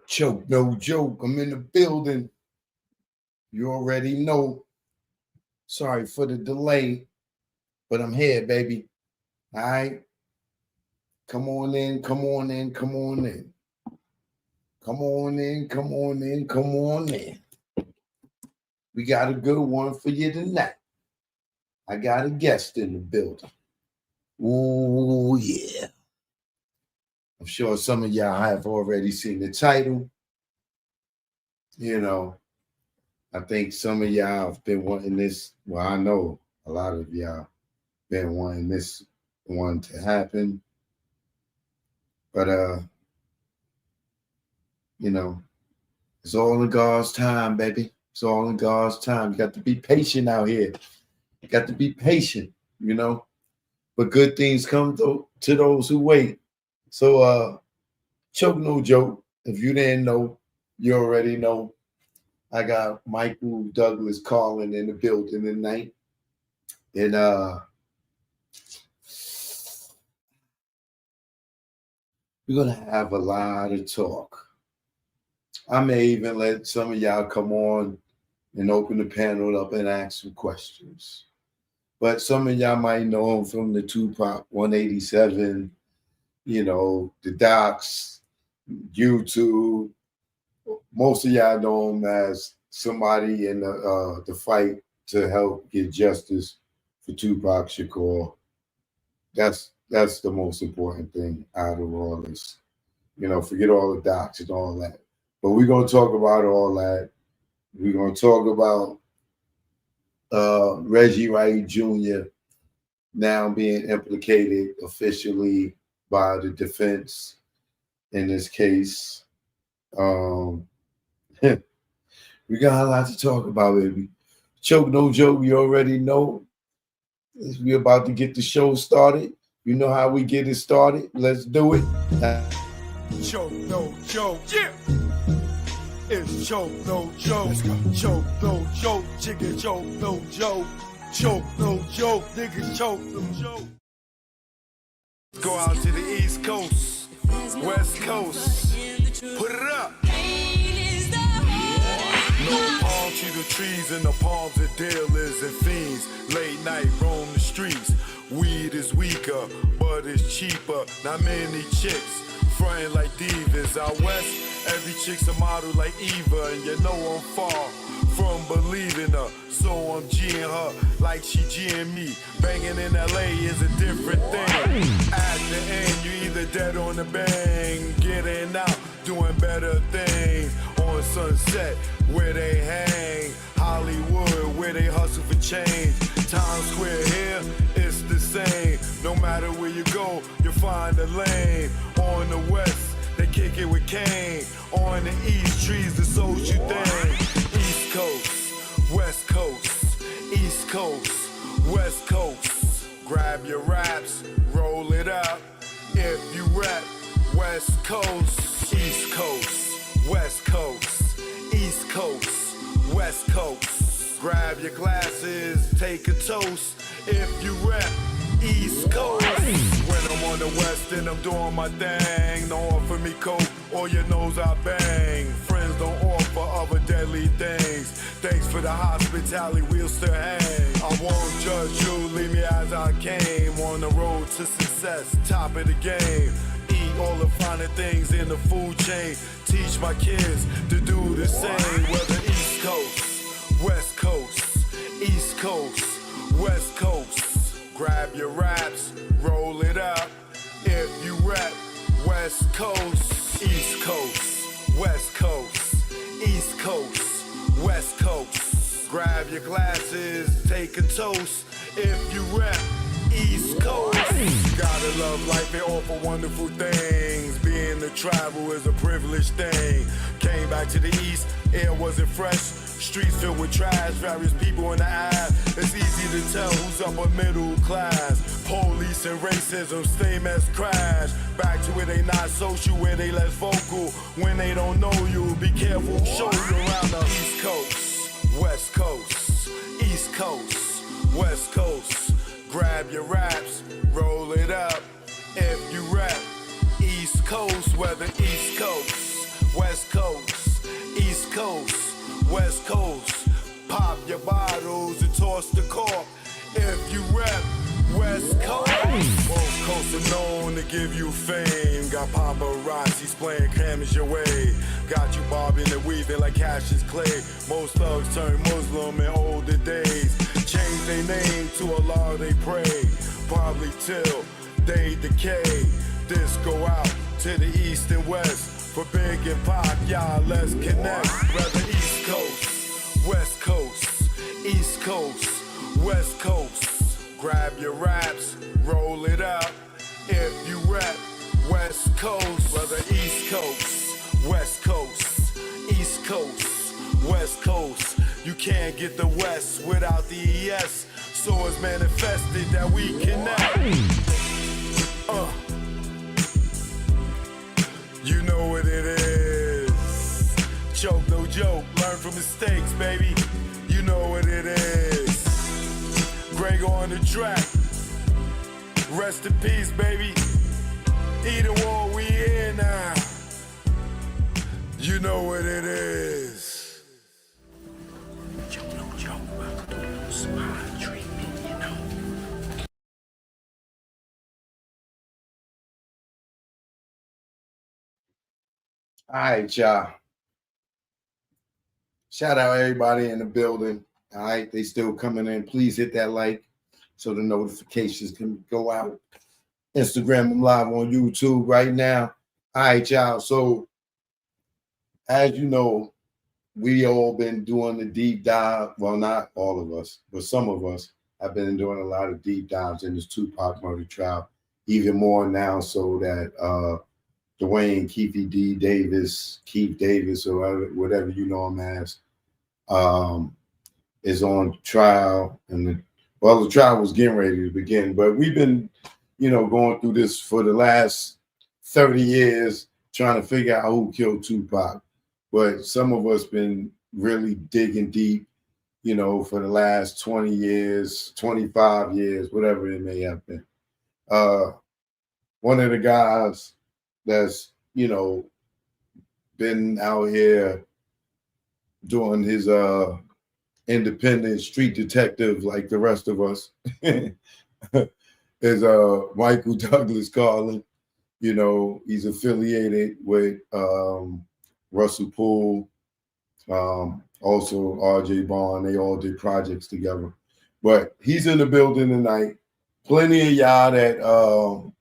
Choke, no joke. I'm in the building. You already know. Sorry for the delay, but I'm here, baby. All right. Come on in, come on in, come on in. Come on in, come on in, come on in. We got a good one for you tonight. I got a guest in the building. Ooh, yeah. I'm sure some of y'all have already seen the title. You know, I think some of y'all have been wanting this. Well, I know a lot of y'all been wanting this one to happen. But you know, it's all in God's time, baby. It's all in God's time. You got to be patient out here. You got to be patient, you know. But good things come to those who wait. So choke no joke. If you didn't know, you already know. I got Michael Douglas Carlin in the building tonight. And we're gonna have a lot of talk. I may even let some of y'all come on and open the panel up and ask some questions. But some of y'all might know him from the Tupac 187, you know, the docs, YouTube. Most of y'all know him as somebody in the fight to help get justice for Tupac Shakur. That's the most important thing out of all this. You know, forget all the docs and all that. But we're going to talk about all that. We're going to talk about Reggie Wright Jr. now being implicated officially by the defense in this case. We got a lot to talk about, baby. Choke no joke, you already know. We're about to get the show started. You know how we get it started. Let's do it. Choke no joke. Yeah. It's choke no joke. Choke no joke. Chicken choke no joke. Choke no joke. Niggas choke no joke. Go out to the East Coast, West Coast. Put it up. No palm to the trees and the palms of dealers and fiends. Late night roam the streets. Weed is weaker, but it's cheaper. Not many chicks frontin' like divas. Out west, every chick's a model like Eva, and you know I'm far from believing her. So I'm G'ing her like she G'ing me. Banging in LA is a different thing. At the end, you either dead on the bang, getting out, doing better things. On Sunset, where they hang. Hollywood, where they hustle for change. Times Square here, it's the same. No matter where you go, you'll find a lane. On the west, they kick it with Kane. On the east, trees the social thing. East Coast, West Coast, East Coast, West Coast. Grab your raps, roll it up. If you rap, West Coast, East Coast, West Coast, East Coast, West Coast. Grab your glasses, take a toast. If you rap, East Coast. When I'm on the west and I'm doing my thing, don't offer me coke or your nose I bang. Friends don't offer other deadly things. Thanks for the hospitality, we'll still hang. I won't judge you, leave me as I came. On the road to success, top of the game. Eat all the finer things in the food chain. Teach my kids to do the same. Whether East Coast, West Coast, East Coast, West Coast. Grab your raps, roll it up. If you rap, West Coast, East Coast, West Coast, East Coast, West Coast. Grab your glasses, take a toast. If you rap, East Coast. Gotta love life and offer wonderful things. Being to travel is a privileged thing. Came back to the East, air wasn't fresh. Streets filled with trash, various people in the eye. It's easy to tell who's upper middle class. Police and racism, same as crash. Back to where they not social, where they less vocal. When they don't know you, be careful, show you around the East Coast, West Coast, East Coast, West Coast. Grab your raps, roll it up. If you rap, East Coast, whether East Coast, West Coast, East Coast, West Coast. Pop your bottles and toss the cork if you rep West Coast. Both coasts are known to give you fame. Got paparazzis playing cameras your way. Got you bobbing and weaving like Cassius Clay. Most thugs turn Muslim in older days. Change their name to Allah they pray. Probably till they decay. This go out to the east and west. For Big and Pac, y'all, let's connect. Rather East Coast, West Coast, East Coast, West Coast. Grab your raps, roll it up. If you rep West Coast, whether East Coast, West Coast, East Coast, West Coast. You can't get the West without the ES. So it's manifested that we connect. You know what it is. Choke, no joke. Learn from mistakes, baby. You know what it is. Greg on the track. Rest in peace, baby. Either one, we here now. You know what it is. Choke, no joke. Smile treatment, you know. All right, y'all. Shout out everybody in the building. All right, they still coming in. Please hit that like so the notifications can go out. Instagram and live on YouTube right now. All right, y'all. So as you know, we all been doing the deep dive. Well, not all of us, but some of us have been doing a lot of deep dives in this Tupac murder trial. Even more now, so that Dwayne Keith Davis, or whatever you know him as, is on trial. And the trial was getting ready to begin, but we've been, going through this for the last 30 years, trying to figure out who killed Tupac. But some of us been really digging deep, for the last 20 years, 25 years, whatever it may have been. One of the guys that's, been out here doing his independent street detective like the rest of us is Michael Douglas Carlin. He's affiliated with Russell Poole, also RJ Bond. They all did projects together. But he's in the building tonight. Plenty of y'all that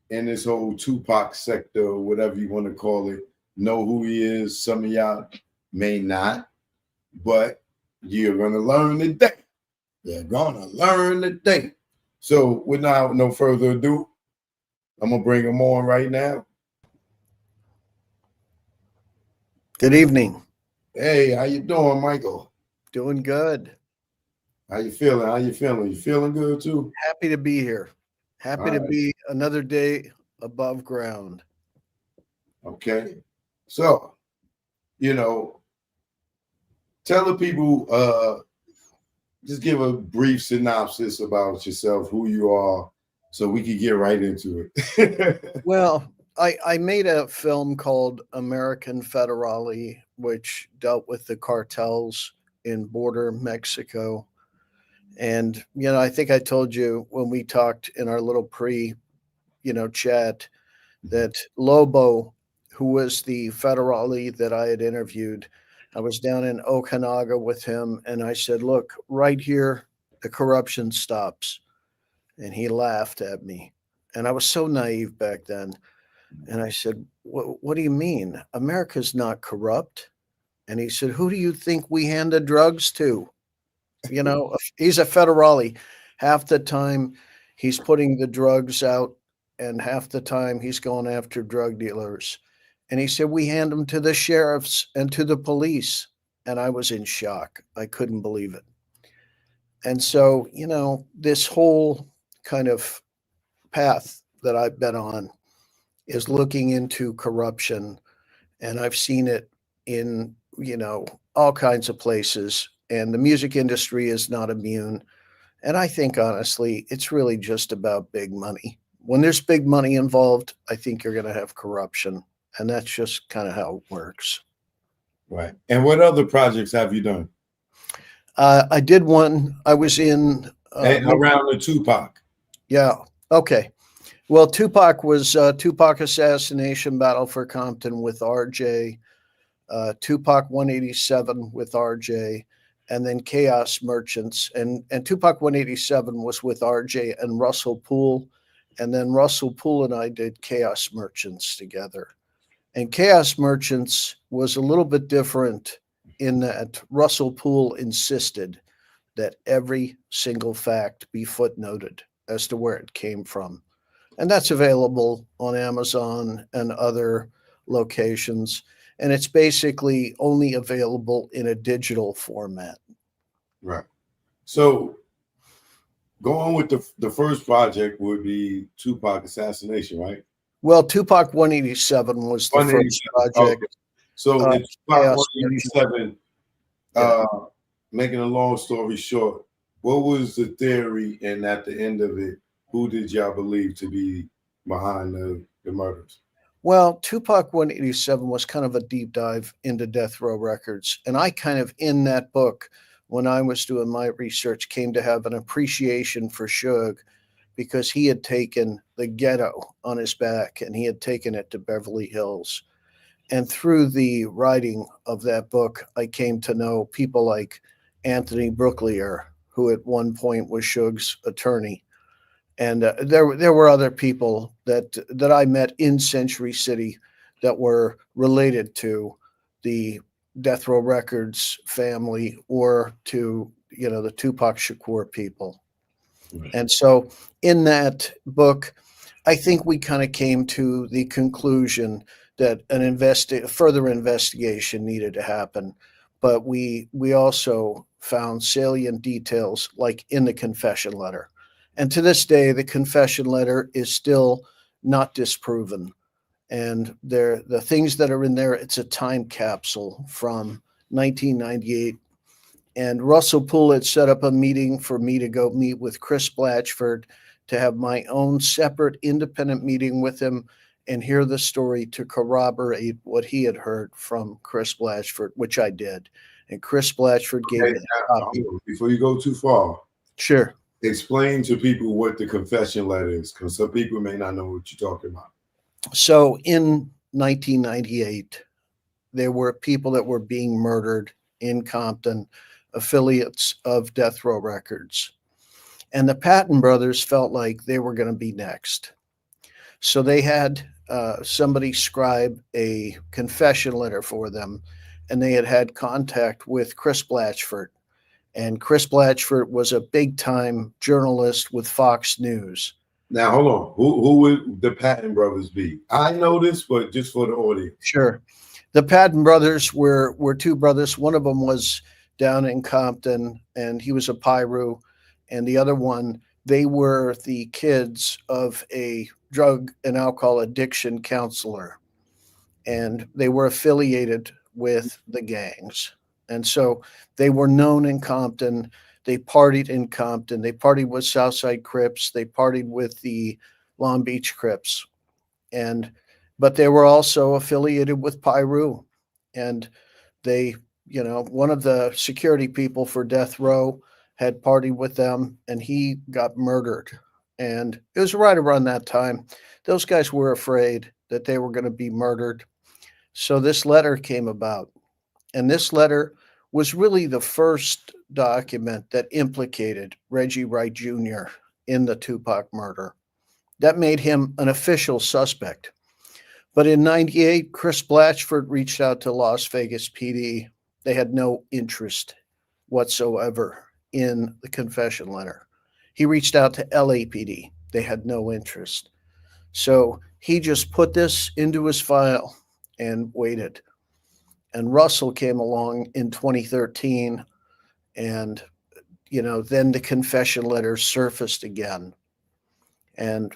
in this whole Tupac sector, or whatever you want to call it, know who he is. Some of y'all may not, but you're going to learn today. You're going to learn today. So without no further ado, I'm going to bring him on right now. Good evening. Hey, how you doing, Michael? Doing good. How you feeling? You feeling good too? Happy to be here. Happy to be another day above ground. Okay. So, tell the people, just give a brief synopsis about yourself, who you are, so we can get right into it. Well, I made a film called American Federale, which dealt with the cartels in border Mexico. And, I think I told you when we talked in our little chat that Lobo, who was the federale that I had interviewed, I was down in Okanaga with him, and I said, look, right here, the corruption stops. And he laughed at me. And I was so naive back then. And I said, what do you mean? America's not corrupt. And he said, who do you think we hand the drugs to? He's a federale. Half the time he's putting the drugs out, and half the time he's going after drug dealers. And he said, we hand them to the sheriffs and to the police. And I was in shock. I couldn't believe it. And so, this whole kind of path that I've been on is looking into corruption. And I've seen it in, all kinds of places. And the music industry is not immune. And I think, honestly, it's really just about big money. when there's big money involved, I think you're going to have corruption. And that's just kind of how it works. Right. And what other projects have you done? I did one. I was in Around the Tupac. Yeah. Okay. Well, Tupac was Tupac assassination battle for Compton with RJ, Tupac 187 with RJ, and then Chaos Merchants. And Tupac 187 was with RJ and Russell Poole. And then Russell Poole and I did Chaos Merchants together. And Chaos Merchants was a little bit different in that Russell Poole insisted that every single fact be footnoted as to where it came from. And that's available on Amazon and other locations. And it's basically only available in a digital format. Right. So going with the first project would be Tupac assassination, right? Well, Tupac 187 was the first project. Okay. So it's Tupac 187. Yeah. Making a long story short, what was the theory, and at the end of it, who did y'all believe to be behind the murders? Well, Tupac 187 was kind of a deep dive into Death Row Records. And I kind of, in that book, when I was doing my research, came to have an appreciation for Suge because he had taken the ghetto on his back and he had taken it to Beverly Hills. And through the writing of that book, I came to know people like Anthony Brooklier, who at one point was Suge's attorney. And there were other people that I met in Century City that were related to the Death Row Records family or to, the Tupac Shakur people. Right. And so in that book, I think we kind of came to the conclusion that further investigation needed to happen. But we also found salient details like in the confession letter. And to this day, the confession letter is still not disproven. And the things that are in there, it's a time capsule from 1998. And Russell Poole had set up a meeting for me to go meet with Chris Blatchford to have my own separate independent meeting with him and hear the story to corroborate what he had heard from Chris Blatchford, which I did. And Chris Blatchford gave me a copy. Before you go too far. Sure. Explain to people what the confession letter is, because some people may not know what you're talking about. So in 1998, there were people that were being murdered in Compton, affiliates of Death Row Records. And the Patton brothers felt like they were going to be next. So they had somebody scribe a confession letter for them, and they had contact with Chris Blatchford. And Chris Blatchford was a big-time journalist with Fox News. Now, hold on. Who would the Patton brothers be? I know this, but just for the audience. Sure. The Patton brothers were two brothers. One of them was down in Compton, and he was a Piru. And the other one, they were the kids of a drug and alcohol addiction counselor. And they were affiliated with the gangs. And so they were known in Compton. They partied in Compton. They partied with Southside Crips. They partied with the Long Beach Crips. But they were also affiliated with Piru. And they, one of the security people for Death Row had partied with them, and he got murdered. And it was right around that time. Those guys were afraid that they were going to be murdered. So this letter came about. And this letter was really the first document that implicated Reggie Wright Jr. in the Tupac murder. That made him an official suspect. But in 98, Chris Blatchford reached out to Las Vegas PD. They had no interest whatsoever in the confession letter. He reached out to LAPD. They had no interest. So he just put this into his file and waited. And Russell came along in 2013, and, then the confession letter surfaced again. And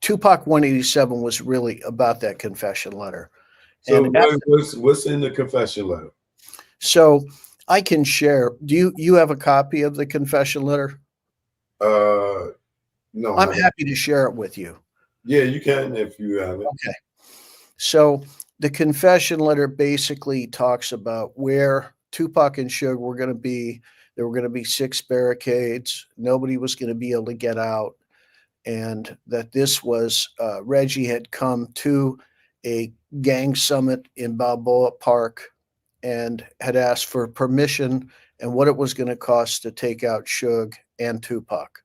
Tupac 187 was really about that confession letter. So what's in the confession letter? So I can share. Do you have a copy of the confession letter? No. I'm happy to share it with you. Yeah, you can if you have it. Okay. So the confession letter basically talks about where Tupac and Suge were going to be. There were going to be 6 barricades. Nobody was going to be able to get out. And that this was Reggie had come to a gang summit in Balboa Park and had asked for permission and what it was going to cost to take out Suge and Tupac.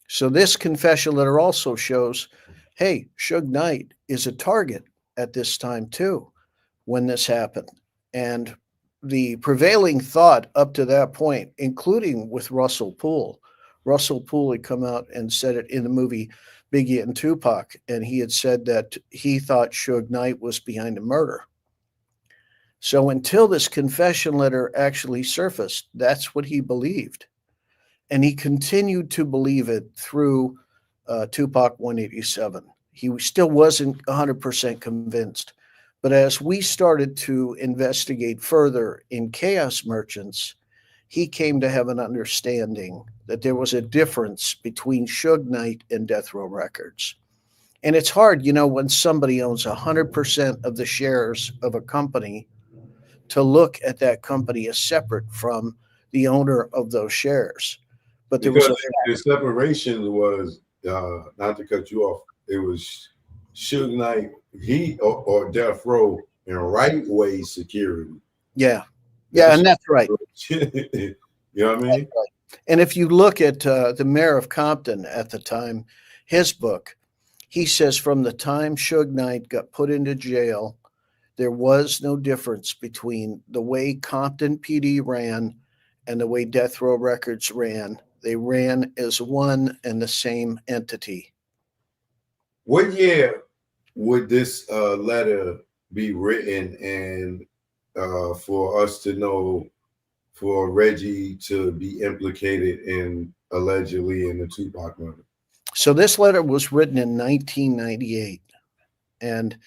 So this confession letter also shows, hey, Suge Knight is a target at this time too, when this happened. And the prevailing thought up to that point, including with Russell Poole had come out and said it in the movie Biggie and Tupac, and he had said that he thought Suge Knight was behind the murder. So until this confession letter actually surfaced, that's what he believed. And he continued to believe it through Tupac 187. He still wasn't 100% convinced. But as we started to investigate further in Chaos Merchants, he came to have an understanding that there was a difference between Suge Knight and Death Row Records. And it's hard, when somebody owns 100% of the shares of a company, to look at that company as separate from the owner of those shares. But there was Because the separation was, not to cut you off, it was Suge Knight, or Death Row in right way security. Yeah, and that's right. You know what I mean? Right. And if you look at the mayor of Compton at the time, his book, he says from the time Suge Knight got put into jail, there was no difference between the way Compton PD ran and the way Death Row Records ran. They ran as one and the same entity. What year would this letter be written, and for us to know, for Reggie to be implicated in allegedly in the Tupac murder? So this letter was written in 1998, and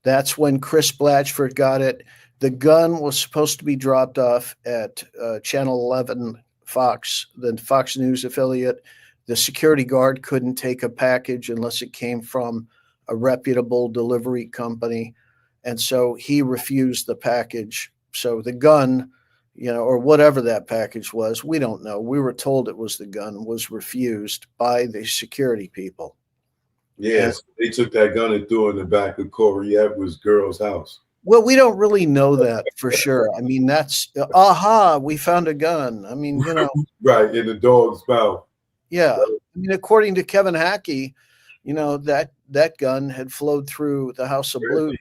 that's when Chris Blatchford got it. The gun was supposed to be dropped off at Channel 11 Fox, the Fox News affiliate. The security guard couldn't take a package unless it came from a reputable delivery company. And so he refused the package. So the gun, or whatever that package was, we don't know. We were told it was the gun, was refused by the security people. Yes, they took that gun and threw it in the back of Corey Edwards' girl's house. Well, we don't really know that for sure. I mean, that's we found a gun. I mean, right in the dog's mouth. Yeah, I mean, according to Kevin Hackey, that gun had flowed through the House of Blues.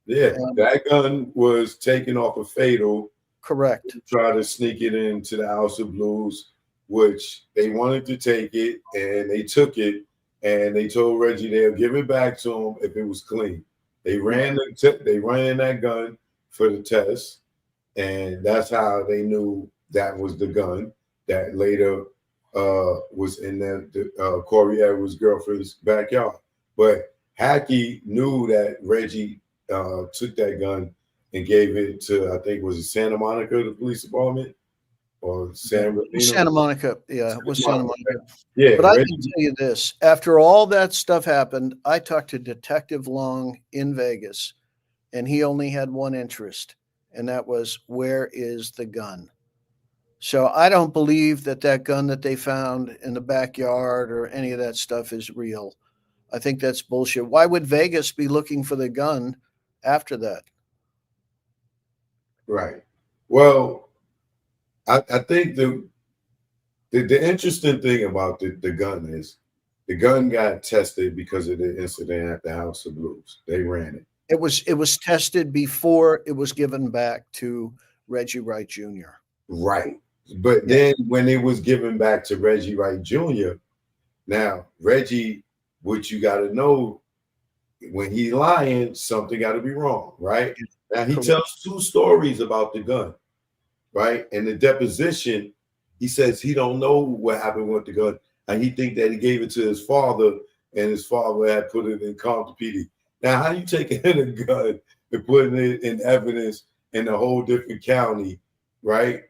Yeah, that gun was taken off of Fatal. Correct. To try to sneak it into the House of Blues, which they wanted to take it, and they took it, and they told Reggie they'll give it back to him if it was clean. They ran that gun for the test, and that's how they knew that was the gun that later was in the Corey Edwards' girlfriend's backyard. But Hackey knew that Reggie took that gun and gave it to, I think, was it Santa Monica, the police department, or Santa Monica? Yeah, it was Santa Monica. Yeah, but I can tell you this: after all that stuff happened, I talked to Detective Long in Vegas, and he only had one interest, and that was, where is the gun? So I don't believe that gun that they found in the backyard or any of that stuff is real. I think that's bullshit. Why would Vegas be looking for the gun after that? Right. Well, I think the interesting thing about the gun is the gun got tested because of the incident at the House of Blues. They ran it. It was tested before it was given back to Reggie Wright Jr. Right. But then when it was given back to Reggie Wright Jr., now Reggie, what you got to know, when he's lying, something got to be wrong, right? Now he tells 2 stories about the gun, right? And the deposition, he says he don't know what happened with the gun, and he think that he gave it to his father, and his father had put it in Compton PD. Now, how you taking a gun and putting it in evidence in a whole different county, right?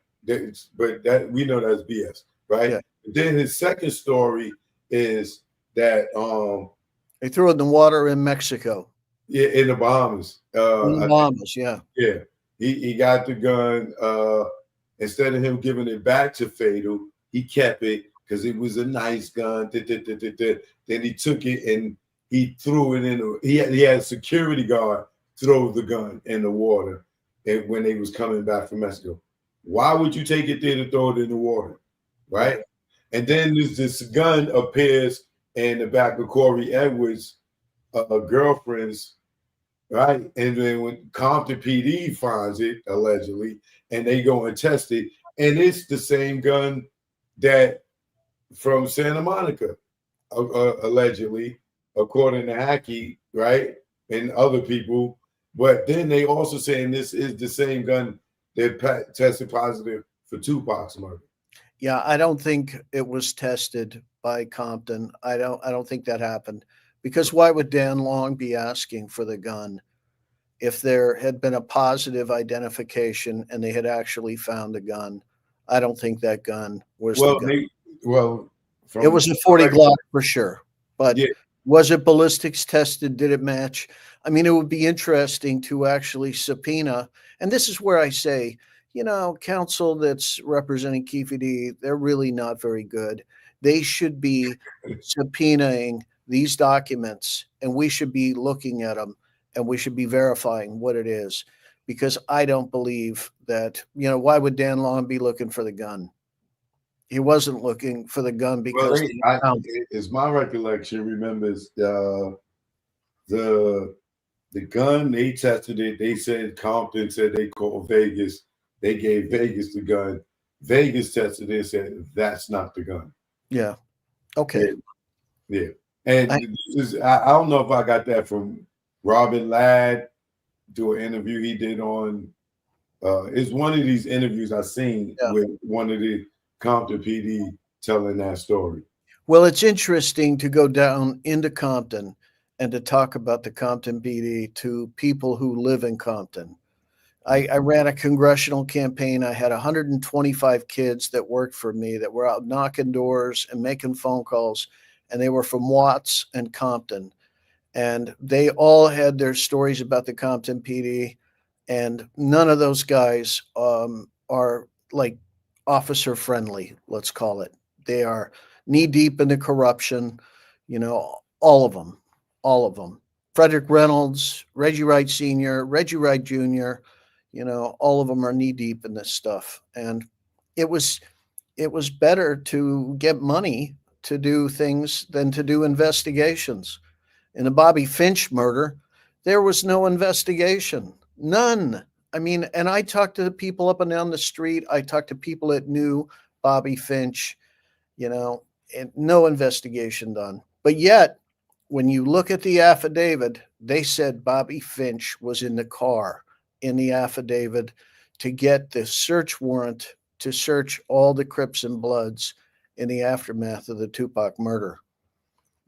But that we know that's BS, right? Yeah. Then his second story is that They threw it in the water in Mexico. Yeah, in the Bahamas. In the Bahamas, yeah. Yeah, he got the gun. Instead of him giving it back to Fatal, he kept it because it was a nice gun. Then he took it and he threw it in. He had a security guard throw the gun in the water, and when they was coming back from Mexico, why would you take it there to throw it in the water, right? And then this gun appears in the back of Corey Edwards' girlfriend's. Right. And then when Compton PD finds it, allegedly, and they go and test it, and it's the same gun that from Santa Monica, allegedly, according to Hackey, right? And other people. But then they also saying this is the same gun that tested positive for Tupac's murder. Yeah, I don't think it was tested by Compton. I don't think that happened. Because why would Dan Long be asking for the gun if there had been a positive identification and they had actually found the gun? I don't think that gun was the gun. It was a 40 Glock for sure. But yeah. Was it ballistics tested? Did it match? I mean, it would be interesting to actually subpoena. And this is where I say, counsel that's representing Keefe D, they're really not very good. They should be subpoenaing these documents, and we should be looking at them, and we should be verifying what it is, because I don't believe that, why would Dan Long be looking for the gun? He wasn't looking for the gun because it's my recollection remembers the gun, they tested it. They said Compton said they called Vegas. They gave Vegas the gun. Vegas tested it and said that's not the gun. Yeah. Okay. Yeah. And I don't know if I got that from Robin Ladd, do an interview he did on it's one of these interviews I seen with one of the Compton PD telling that story. Well, it's interesting to go down into Compton and to talk about the Compton PD to people who live in Compton. I ran a congressional campaign. I had 125 kids that worked for me that were out knocking doors and making phone calls, and they were from Watts and Compton. And they all had their stories about the Compton PD, and none of those guys are like officer friendly, let's call it. They are knee deep in the corruption, all of them. Frederick Reynolds, Reggie Wright Sr., Reggie Wright Jr., all of them are knee deep in this stuff. And it was better to get money to do things than to do investigations. In the Bobby Finch murder, there was no investigation, none. I mean, and I talked to the people up and down the street. I talked to people that knew Bobby Finch, and no investigation done. But yet, when you look at the affidavit, they said Bobby Finch was in the car in the affidavit to get the search warrant to search all the Crips and Bloods in the aftermath of the Tupac murder.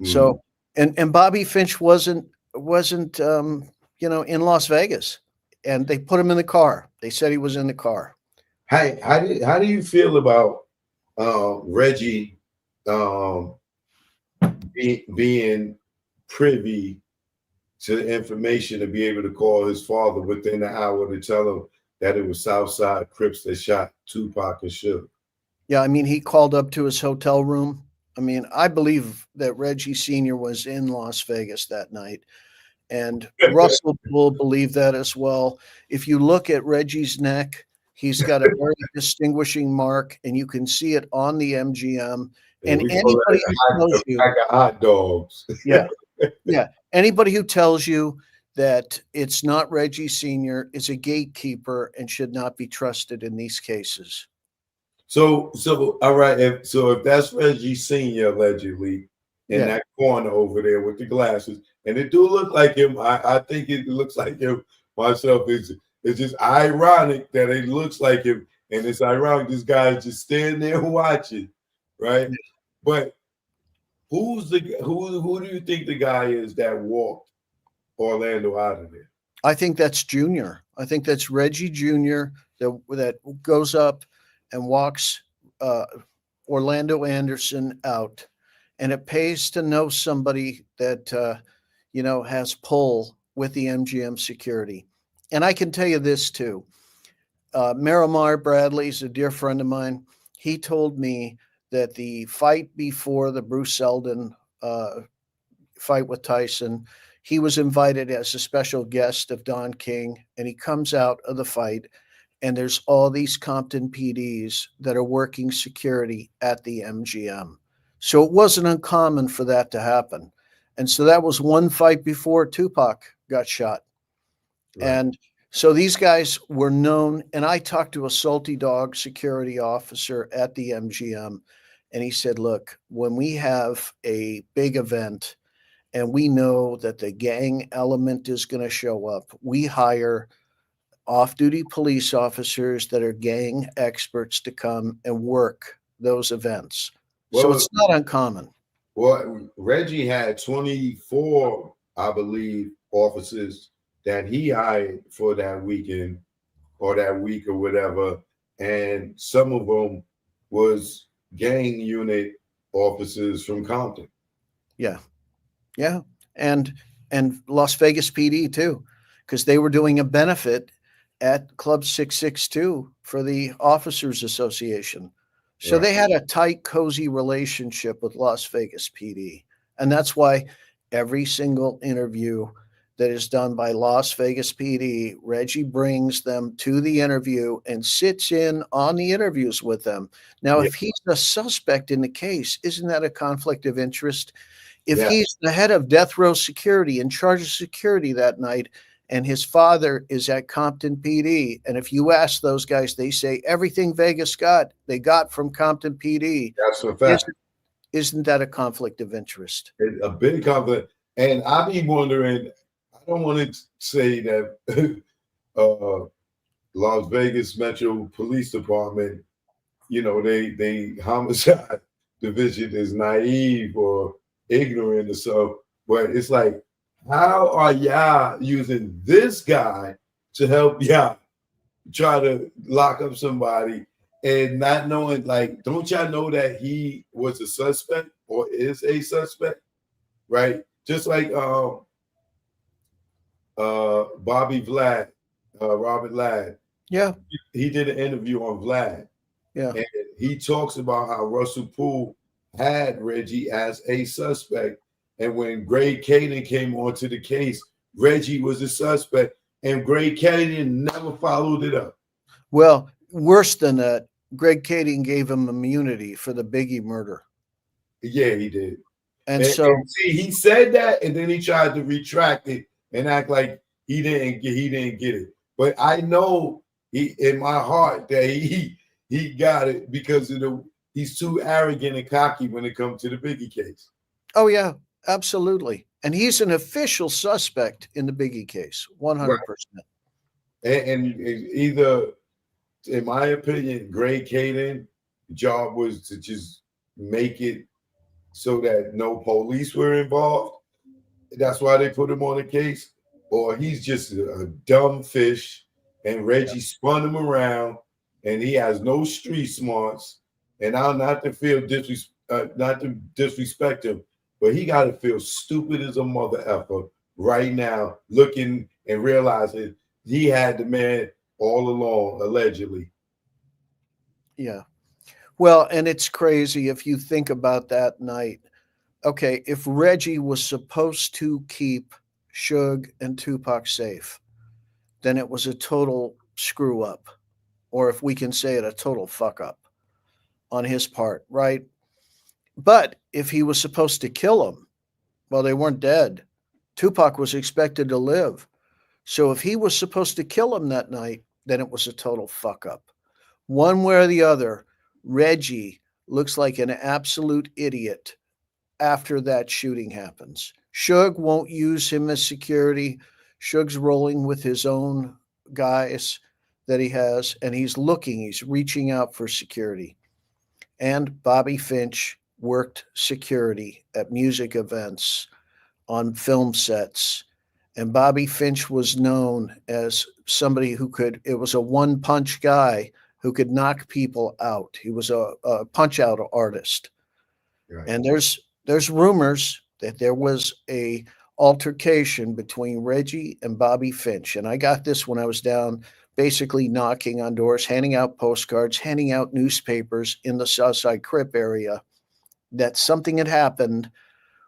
So, and Bobby Finch wasn't in Las Vegas, and they put him in the car. They said he was in the car. How do you feel about Reggie being privy to the information to be able to call his father within an hour to tell him that it was Southside Crips that shot Tupac and Suge? Yeah, I mean, he called up to his hotel room. I mean, I believe that Reggie Sr. was in Las Vegas that night, and Russell will believe that as well. If you look at Reggie's neck, he's got a very distinguishing mark, and you can see it on the MGM. And anybody who tells you, hot dogs. Yeah. Anybody who tells you that it's not Reggie Sr. is a gatekeeper and should not be trusted in these cases. So all right. If that's Reggie Sr. allegedly in that corner over there with the glasses, and it do look like him, I think it looks like him myself. It's just ironic that it looks like him, and it's ironic this guy is just standing there watching, right? But who do you think the guy is that walked Orlando out of there? I think that's Junior. I think that's Reggie Jr. that goes up and walks Orlando Anderson out. and it pays to know somebody that has pull with the MGM security. And I can tell you this too. Miramar Bradley is a dear friend of mine. He told me that the fight before the Bruce Seldon fight with Tyson, he was invited as a special guest of Don King, and he comes out of the fight, and there's all these Compton PDs that are working security at the MGM. So it wasn't uncommon for that to happen. And so that was one fight before Tupac got shot. Right. And so these guys were known. And I talked to a Salty Dog security officer at the MGM, and he said, look, when we have a big event and we know that the gang element is going to show up, we hire off-duty police officers that are gang experts to come and work those events. So it's not uncommon. Well, Reggie had 24, I believe, officers that he hired for that weekend or that week or whatever, and some of them was gang unit officers from Compton. Yeah, and Las Vegas PD too, because they were doing a benefit at Club 662 for the Officers Association. So Right. they had a tight, cozy relationship with Las Vegas PD. And that's why every single interview that is done by Las Vegas PD, Reggie brings them to the interview and sits in on the interviews with them. Now, if he's a suspect in the case, isn't that a conflict of interest? If he's the head of death row security, in charge of security that night, and his father is at Compton PD, and if you ask those guys, they say everything Vegas got, they got from Compton PD. That's a fact. Isn't that a conflict of interest? It's a big conflict. And I be wondering, I don't want to say that Las Vegas Metro Police Department, they homicide division is naive or ignorant or so, but it's like, how are y'all using this guy to help y'all try to lock up somebody and not knowing, like, don't y'all know that he was a suspect or is a suspect, right? Just like Bobby Vlad, Robert Ladd. Yeah. He did an interview on Vlad. Yeah. And he talks about how Russell Poole had Reggie as a suspect. And when Greg Caden came onto the case, Reggie was a suspect, and Greg Caden never followed it up. Well, worse than that, Greg Caden gave him immunity for the Biggie murder. Yeah, he did. And so see, he said that, and then he tried to retract it and act like he didn't get it. But I know in my heart that he got it because of he's too arrogant and cocky when it comes to the Biggie case. Oh yeah. Absolutely. And he's an official suspect in the Biggie case, 100%. Right. And either, in my opinion, Greg Caden job was to just make it so that no police were involved. That's why they put him on the case. Or he's just a dumb fish, and Reggie spun him around, and he has no street smarts. And I'm not to disrespect him, but he got to feel stupid as a mother effer right now, looking and realizing he had the man all along, allegedly. Yeah. Well, and it's crazy if you think about that night. Okay, if Reggie was supposed to keep Suge and Tupac safe, then it was a total screw up, or if we can say it, a total fuck up on his part, right? But if he was supposed to kill them, well, they weren't dead. Tupac was expected to live. So if he was supposed to kill him that night, then it was a total fuck up. One way or the other, Reggie looks like an absolute idiot after that shooting happens. Suge won't use him as security. Suge's rolling with his own guys that he has, and he's reaching out for security. And Bobby Finch worked security at music events, on film sets. And Bobby Finch was known as somebody it was a one-punch guy who could knock people out. He was a punch-out artist. Right. And there's there's rumors that there was a altercation between Reggie and Bobby Finch. And I got this when I was down basically knocking on doors, handing out postcards, handing out newspapers in the Southside Crip area, that something had happened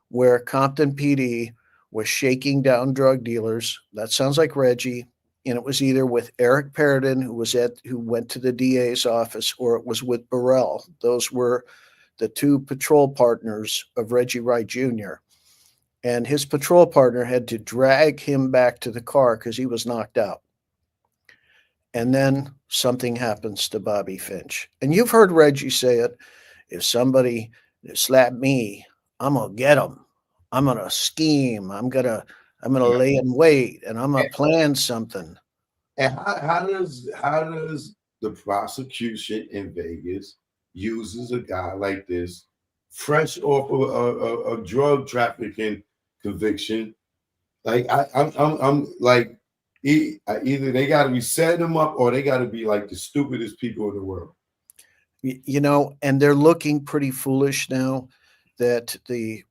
where Compton PD was shaking down drug dealers. That sounds like Reggie. And it was either with Eric Paradin, who went to the DA's office, or it was with Burrell. Those were the two patrol partners of Reggie Wright Jr. And his patrol partner had to drag him back to the car because he was knocked out. And then something happens to Bobby Finch. And you've heard Reggie say it. If somebody slap me, I'm going to get them. I'm going to scheme. I'm going to lay in wait, and I'm going to plan something. And how does the prosecution in Vegas uses a guy like this, fresh off of a drug trafficking conviction? Like I'm like, either they got to be setting them up, or they got to be like the stupidest people in the world. You know, and they're looking pretty foolish now that the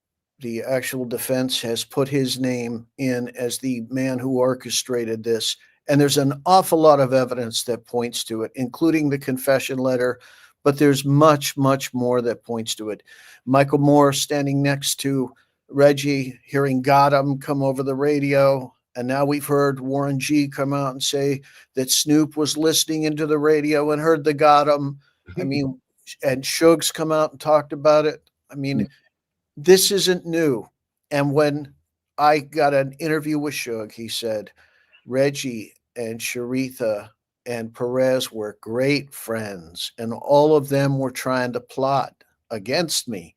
actual defense has put his name in as the man who orchestrated this. And there's an awful lot of evidence that points to it, including the confession letter. But there's much, much more that points to it. Michael Moore standing next to Reggie, hearing "Got Him" come over the radio. And now we've heard Warren G come out and say that Snoop was listening into the radio and heard the "Got Him." I mean, and Suge's come out and talked about it. I mean, this isn't new. And when I got an interview with Suge, he said, Reggie and Sharitha and Perez were great friends, and all of them were trying to plot against me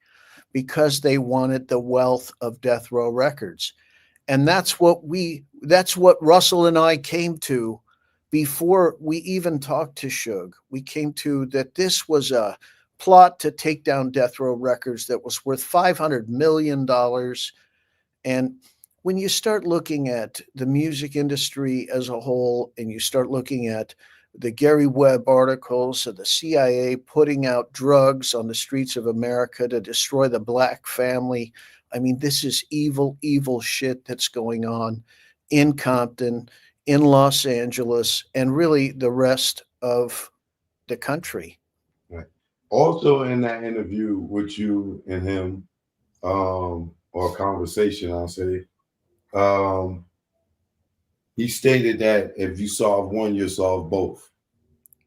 because they wanted the wealth of Death Row Records. And that's what Russell and I came to before we even talked to Suge. We came to that this was a plot to take down Death Row Records that was worth $500 million. And when you start looking at the music industry as a whole, and you start looking at the Gary Webb articles of the CIA putting out drugs on the streets of America to destroy the Black family, I mean, this is evil, evil shit that's going on in Compton, in Los Angeles, and really the rest of the country. Right. Also, in that interview with you and him, or conversation, I'll say, he stated that if you solve one, you'll solve both.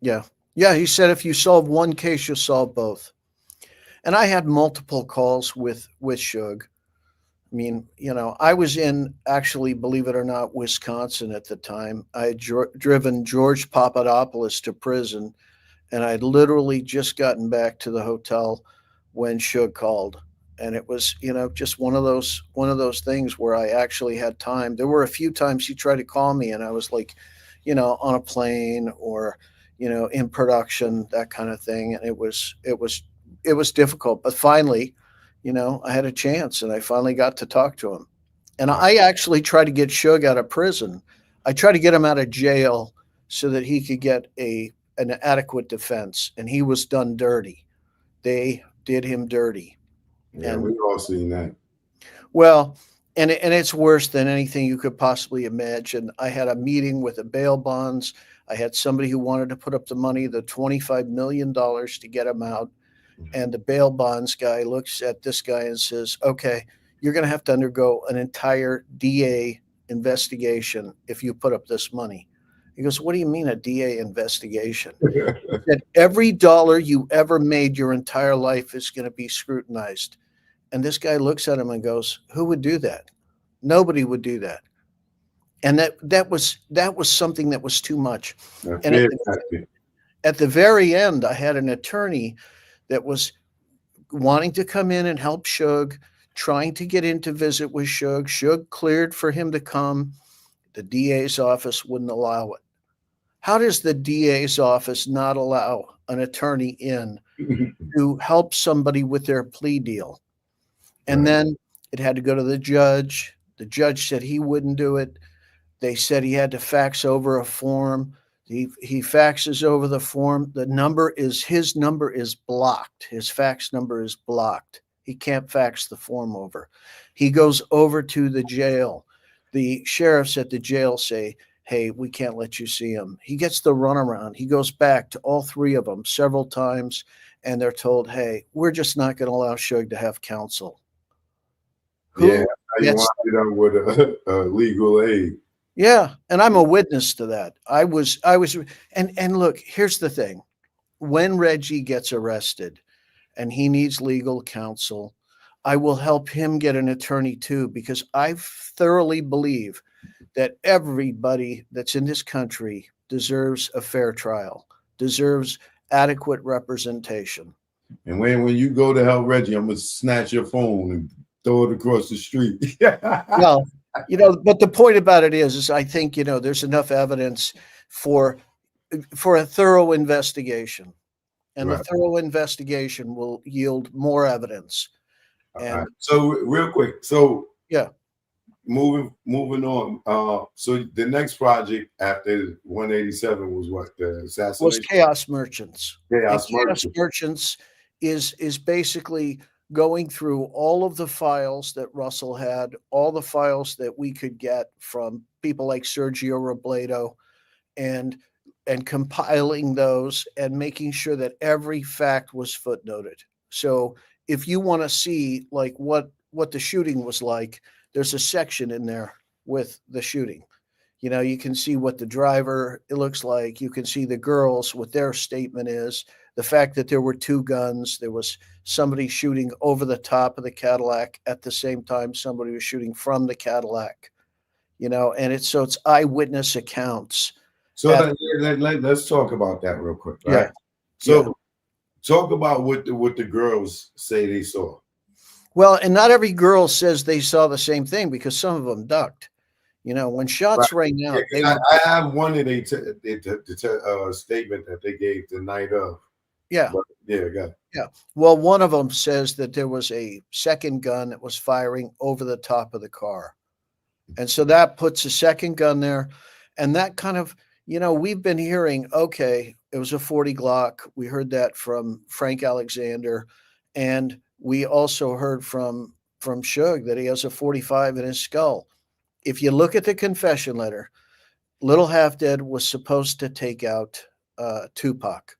Yeah. He said if you solve one case, you'll solve both. And I had multiple calls with Suge. I mean, you know, I was in, actually, believe it or not, Wisconsin at the time. I had driven George Papadopoulos to prison, and I'd literally just gotten back to the hotel when Suge called. And it was, you know, just one of those things where I actually had time. There were a few times he tried to call me, and I was like, you know, on a plane or, you know, in production, that kind of thing. And it was difficult. But finally, you know, I had a chance, and I finally got to talk to him. And I actually tried to get Suge out of prison. I tried to get him out of jail so that he could get an adequate defense, and he was done dirty. They did him dirty. Yeah, and we've all seen that. Well, and it's worse than anything you could possibly imagine. I had a meeting with the bail bonds. I had somebody who wanted to put up the money, the $25 million to get him out. And the bail bonds guy looks at this guy and says, okay, you're going to have to undergo an entire DA investigation if you put up this money. He goes, what do you mean a DA investigation? That every dollar you ever made your entire life is going to be scrutinized. And this guy looks at him and goes, who would do that? Nobody would do that. And that was something that was too much. And at the very end, I had an attorney that was wanting to come in and help Suge, trying to get in to visit with Suge. Suge cleared for him to come. The DA's office wouldn't allow it. How does the DA's office not allow an attorney in to help somebody with their plea deal? And then it had to go to the judge. The judge said he wouldn't do it. They said he had to fax over a form. He faxes over the form. His number is blocked. His fax number is blocked. He can't fax the form over. He goes over to the jail. The sheriffs at the jail say, hey, we can't let you see him. He gets the runaround. He goes back to all three of them several times, and they're told, hey, we're just not going to allow Suge to have counsel. Yeah, Who how you gets wind it up with a legal aid. Yeah, and I'm a witness to that. And look, here's the thing. When Reggie gets arrested and he needs legal counsel, I will help him get an attorney too, because I thoroughly believe that everybody that's in this country deserves a fair trial, deserves adequate representation. And when you go to help Reggie, I'm gonna snatch your phone and throw it across the street. Well, but the point about it is I think, there's enough evidence for a thorough investigation, and the Right. thorough investigation will yield more evidence. All And right. So real quick, so yeah, moving on. So the next project after 187 was what? The was assassination? Chaos Merchants. And Chaos Chaos Merchant. Merchants is basically going through all of the files that Russell had, all the files that we could get from people like Sergio Robledo, and compiling those and making sure that every fact was footnoted. So if you want to see like what the shooting was like, there's a section in there with the shooting. You can see what the driver it looks like. You can see the girls, what their statement is. The fact that there were two guns, there was somebody shooting over the top of the Cadillac at the same time somebody was shooting from the Cadillac. And it's eyewitness accounts. So let's talk about that real quick, right? Yeah. So talk about what the girls say they saw. Well, and not every girl says they saw the same thing, because some of them ducked. When shots rang out, I have one of the statement that they gave the night of. Yeah. But, yeah, got it. Yeah. Well, one of them says that there was a second gun that was firing over the top of the car. And so that puts a second gun there. And that kind of, we've been hearing, okay, it was a 40 Glock. We heard that from Frank Alexander. And we also heard from Suge that he has a 45 in his skull. If you look at the confession letter, Little Half Dead was supposed to take out Tupac.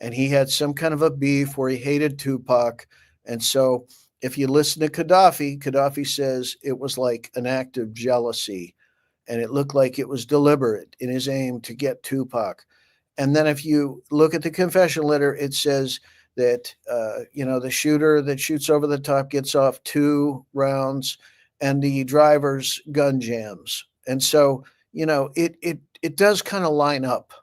And he had some kind of a beef where he hated Tupac. And so if you listen to Gaddafi says it was like an act of jealousy, and it looked like it was deliberate in his aim to get Tupac. And then if you look at the confession letter, it says that, the shooter that shoots over the top gets off 2 rounds and the driver's gun jams. And so, it does kind of line up.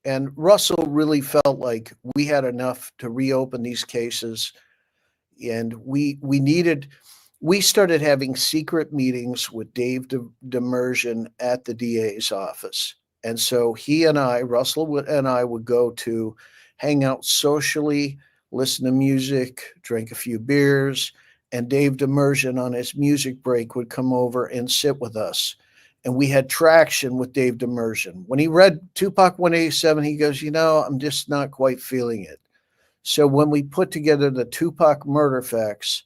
And Russell really felt like we had enough to reopen these cases. And we started having secret meetings with Dave Demersion at the DA's office. And so Russell and I would go to hang out socially, listen to music, drink a few beers, and Dave Demersion on his music break would come over and sit with us. And we had traction with Dave Demersion. When he read Tupac 187, he goes, I'm just not quite feeling it. So when we put together the Tupac murder facts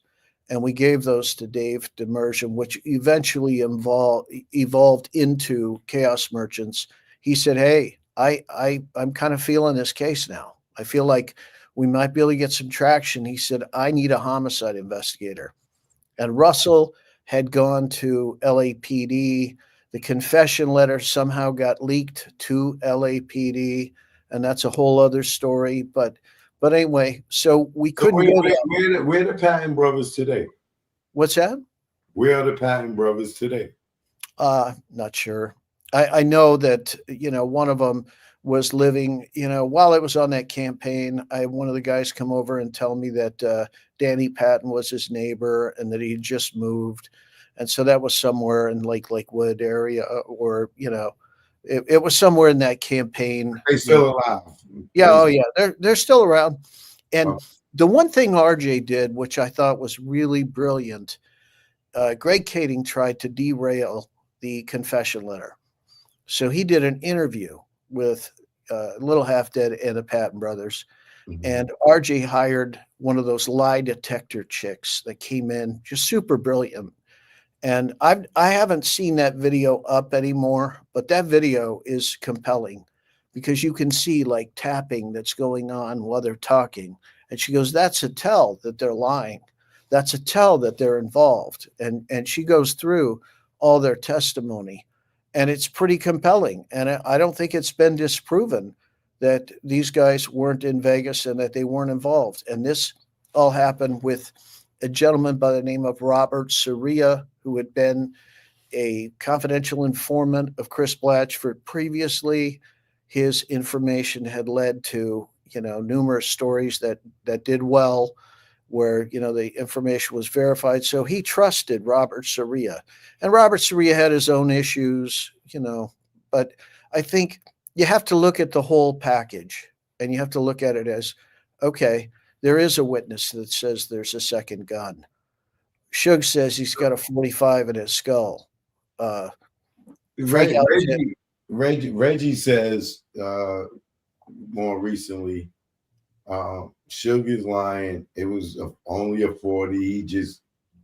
and we gave those to Dave Demersion, which eventually evolved into Chaos Merchants, he said, hey, I'm kind of feeling this case now. I feel like we might be able to get some traction. He said, I need a homicide investigator. And Russell had gone to LAPD. The confession letter somehow got leaked to LAPD, and that's a whole other story. But anyway, so we couldn't go there. Where are the Patton brothers today? What's that? Where are the Patton brothers today? Not sure. I know that, one of them was living, while I was on that campaign, I had one of the guys come over and tell me that Danny Patton was his neighbor and that he had just moved. And so that was somewhere in Lakewood area, or, it was somewhere in that campaign. They still alive. Yeah. Oh yeah. They're still around. And the one thing RJ did, which I thought was really brilliant, Greg Kading tried to derail the confession letter. So he did an interview with Little Half Dead and the Patton brothers. And RJ hired one of those lie detector chicks that came in, just super brilliant. And I haven't seen that video up anymore, but that video is compelling because you can see like tapping that's going on while they're talking. And she goes, "That's a tell that they're lying. That's a tell that they're involved." And she goes through all their testimony, and it's pretty compelling. And I don't think it's been disproven that these guys weren't in Vegas and that they weren't involved. And this all happened with a gentleman by the name of Robert Soria, who had been a confidential informant of Chris Blatchford previously. His information had led to, numerous stories that did well, where, the information was verified. So he trusted Robert Soria. And Robert Soria had his own issues, but I think you have to look at the whole package, and you have to look at it as, okay, there is a witness that says there's a second gun. Shug says he's got a 45 in his skull. Reggie says more recently, Shug is lying. It was only a 40.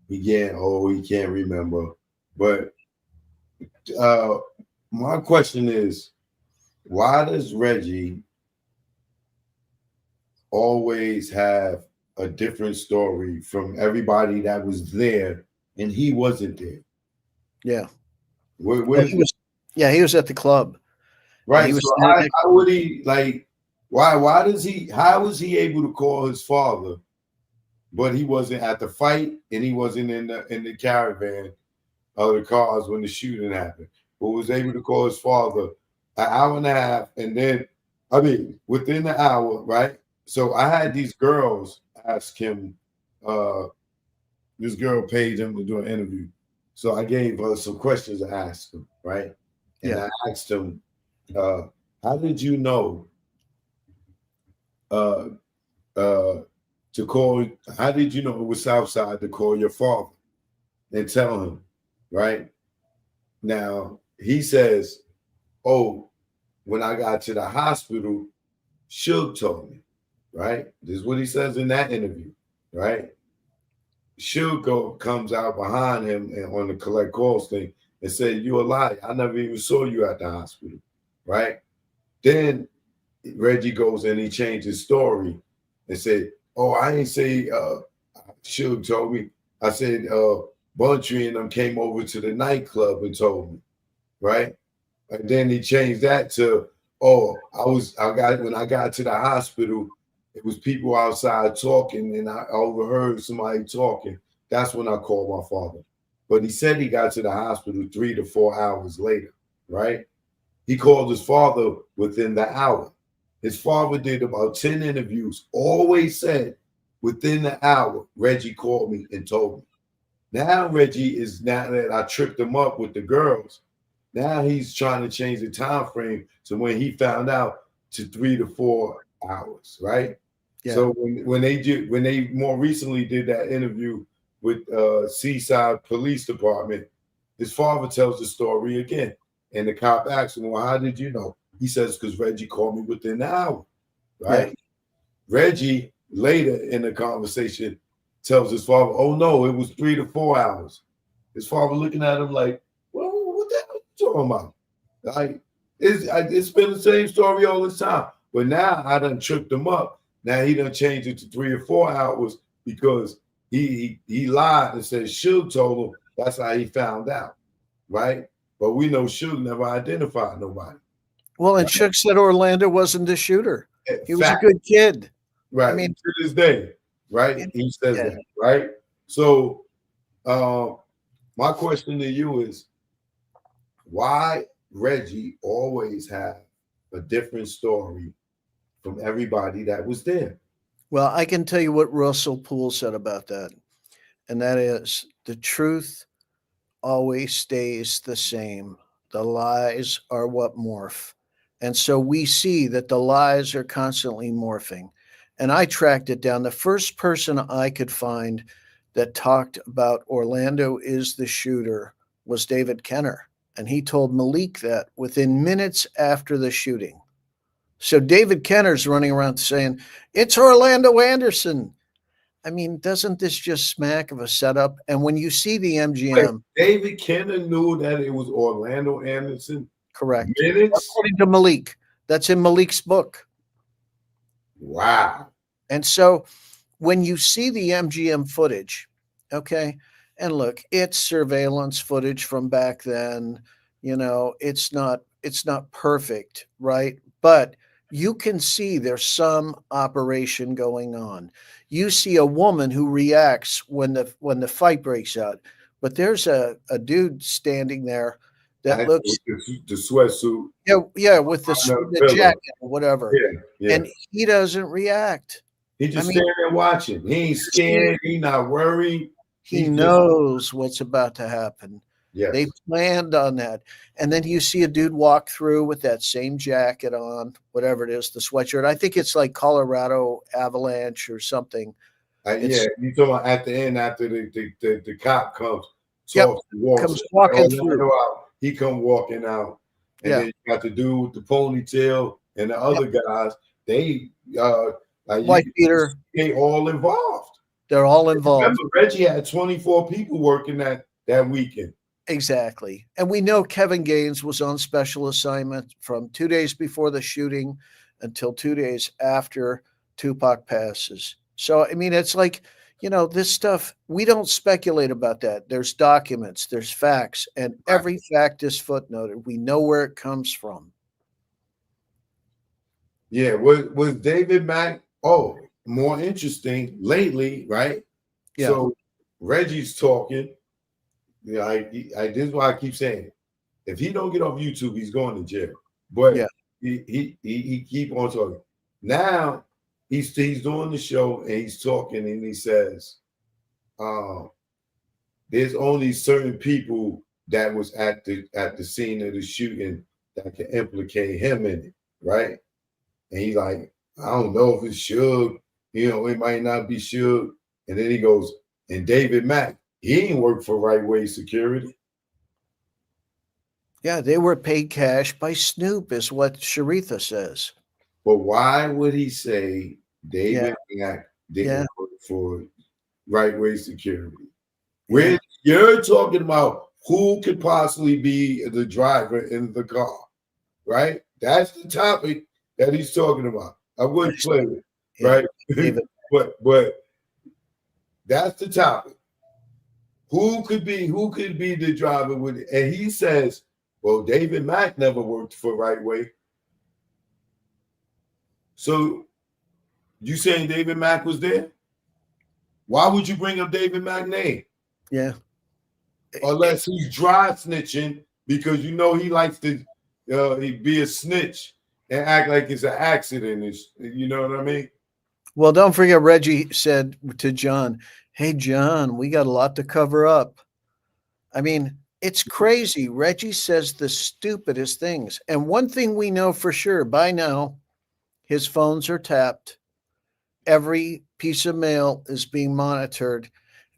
He getting old. He can't remember. But my question is, why does Reggie always have a different story from everybody that was there and he wasn't there? Yeah. He was at the club. Right. So how would he, like, why does he, how was he able to call his father, but he wasn't at the fight and he wasn't in the caravan of the cars when the shooting happened, but was able to call his father an hour and a half, and then, within the hour, right? So I had these girls ask him, this girl paid him to do an interview. So I gave her some questions to ask him, right? And I asked him, how did you know how did you know it was Southside to call your father and tell him, right? Now, he says, oh, when I got to the hospital, Shug told me, right? This is what he says in that interview, right? Shug comes out behind him and on the collect calls thing and said, "You a liar. I never even saw you at the hospital," right? Then Reggie goes and he changed his story and said, "Oh, I ain't say Shug told me. I said Buntry and them came over to the nightclub and told me," right? And then he changed that to, "Oh, when I got to the hospital, it was people outside talking and I overheard somebody talking. That's when I called my father." But he said he got to the hospital 3 to 4 hours later, right? He called his father within the hour. His father did about 10 interviews, always said within the hour, Reggie called me and told me. Now now that I tripped him up with the girls, now he's trying to change the time frame to when he found out to 3 to 4 hours, right? Yeah. So when they more recently did that interview with Seaside Police Department, his father tells the story again. And the cop asks him, "Well, how did you know?" He says, "Because Reggie called me within the hour," right? Yeah. Reggie later in the conversation tells his father, "Oh no, it was 3 to 4 hours." His father looking at him like, "Well, what the hell are you talking about?" Like, it's been the same story all this time. But now I done tripped him up. Now he done changed it to 3 or 4 hours because he lied and said Shug told him. That's how he found out, right? But we know Shug never identified nobody. Well, and Shug said Orlando wasn't the shooter. He was a good kid. Right. I mean, to this day, right? He says that, right? So my question to you is, why Reggie always have a different story from everybody that was there? Well, I can tell you what Russell Poole said about that. And that is, the truth always stays the same. The lies are what morph. And so we see that the lies are constantly morphing. And I tracked it down. The first person I could find that talked about Orlando is the shooter was David Kenner. And he told Malik that within minutes after the shooting. So David Kenner's running around saying, it's Orlando Anderson. I mean, doesn't this just smack of a setup? And when you see the MGM, Wait, David Kenner knew that it was Orlando Anderson. correct. Minutes. According to Malik, that's in Malik's book. Wow. And so when you see the MGM footage, okay, and look, it's surveillance footage from back then. You know, it's not perfect, right? But you can see there's some operation going on. You see a woman who reacts when the fight breaks out, but there's a dude standing there that looks, The sweatsuit. yeah, with the Pillow. jacket or whatever, Yeah. and he doesn't react. He just I mean, standing there watching. He ain't scared. He not worried. He He's knows what's about to happen. Yes. They planned on that. And then you see a dude walk through with that same jacket on, whatever it is, the sweatshirt. I think it's like Colorado Avalanche or something. Yeah, you talking about at the end after the cop comes, Yep, walks, comes walking through. out. He come walking out, and then you got the dude with the ponytail and the other guys. They like White beater. They all involved. They're all involved. Remember, Reggie had 24 people working that weekend. Exactly. And we know Kevin Gaines was on special assignment from 2 days before the shooting until 2 days after Tupac passes. So, I mean, it's like, you know, this stuff, we don't speculate about that. There's documents, there's facts, and every fact is footnoted. We know where it comes from. Yeah, was David Mack, more interesting lately, right? Yeah. So Reggie's talking. Yeah, this is why I keep saying, if he don't get off YouTube, he's going to jail. But he keep on talking. Now he's doing the show and he's talking and he says, there's only certain people that was at the scene of the shooting that can implicate him in it, right? And he's like, I don't know if it's Suge, it might not be Suge. And then he goes, and David Mack, he ain't worked for Right Way Security. Yeah, they were paid cash by Snoop, is what Sharitha says. But why would he say David Mack didn't work for Right Way Security? When you're talking about who could possibly be the driver in the car, right? That's the topic that he's talking about. I wouldn't play it, right? but that's the topic. Who could be the driver with it? And he says, well, David Mack never worked for Right Way. So you saying David Mack was there? Why would you bring up David Mack's name? Yeah. Unless he's dry snitching, because he likes to be a snitch and act like it's an accident. You know what I mean? Well, don't forget Reggie said to John, hey, John, we got a lot to cover up. I mean, it's crazy. Reggie says the stupidest things. And one thing we know for sure by now, his phones are tapped. Every piece of mail is being monitored.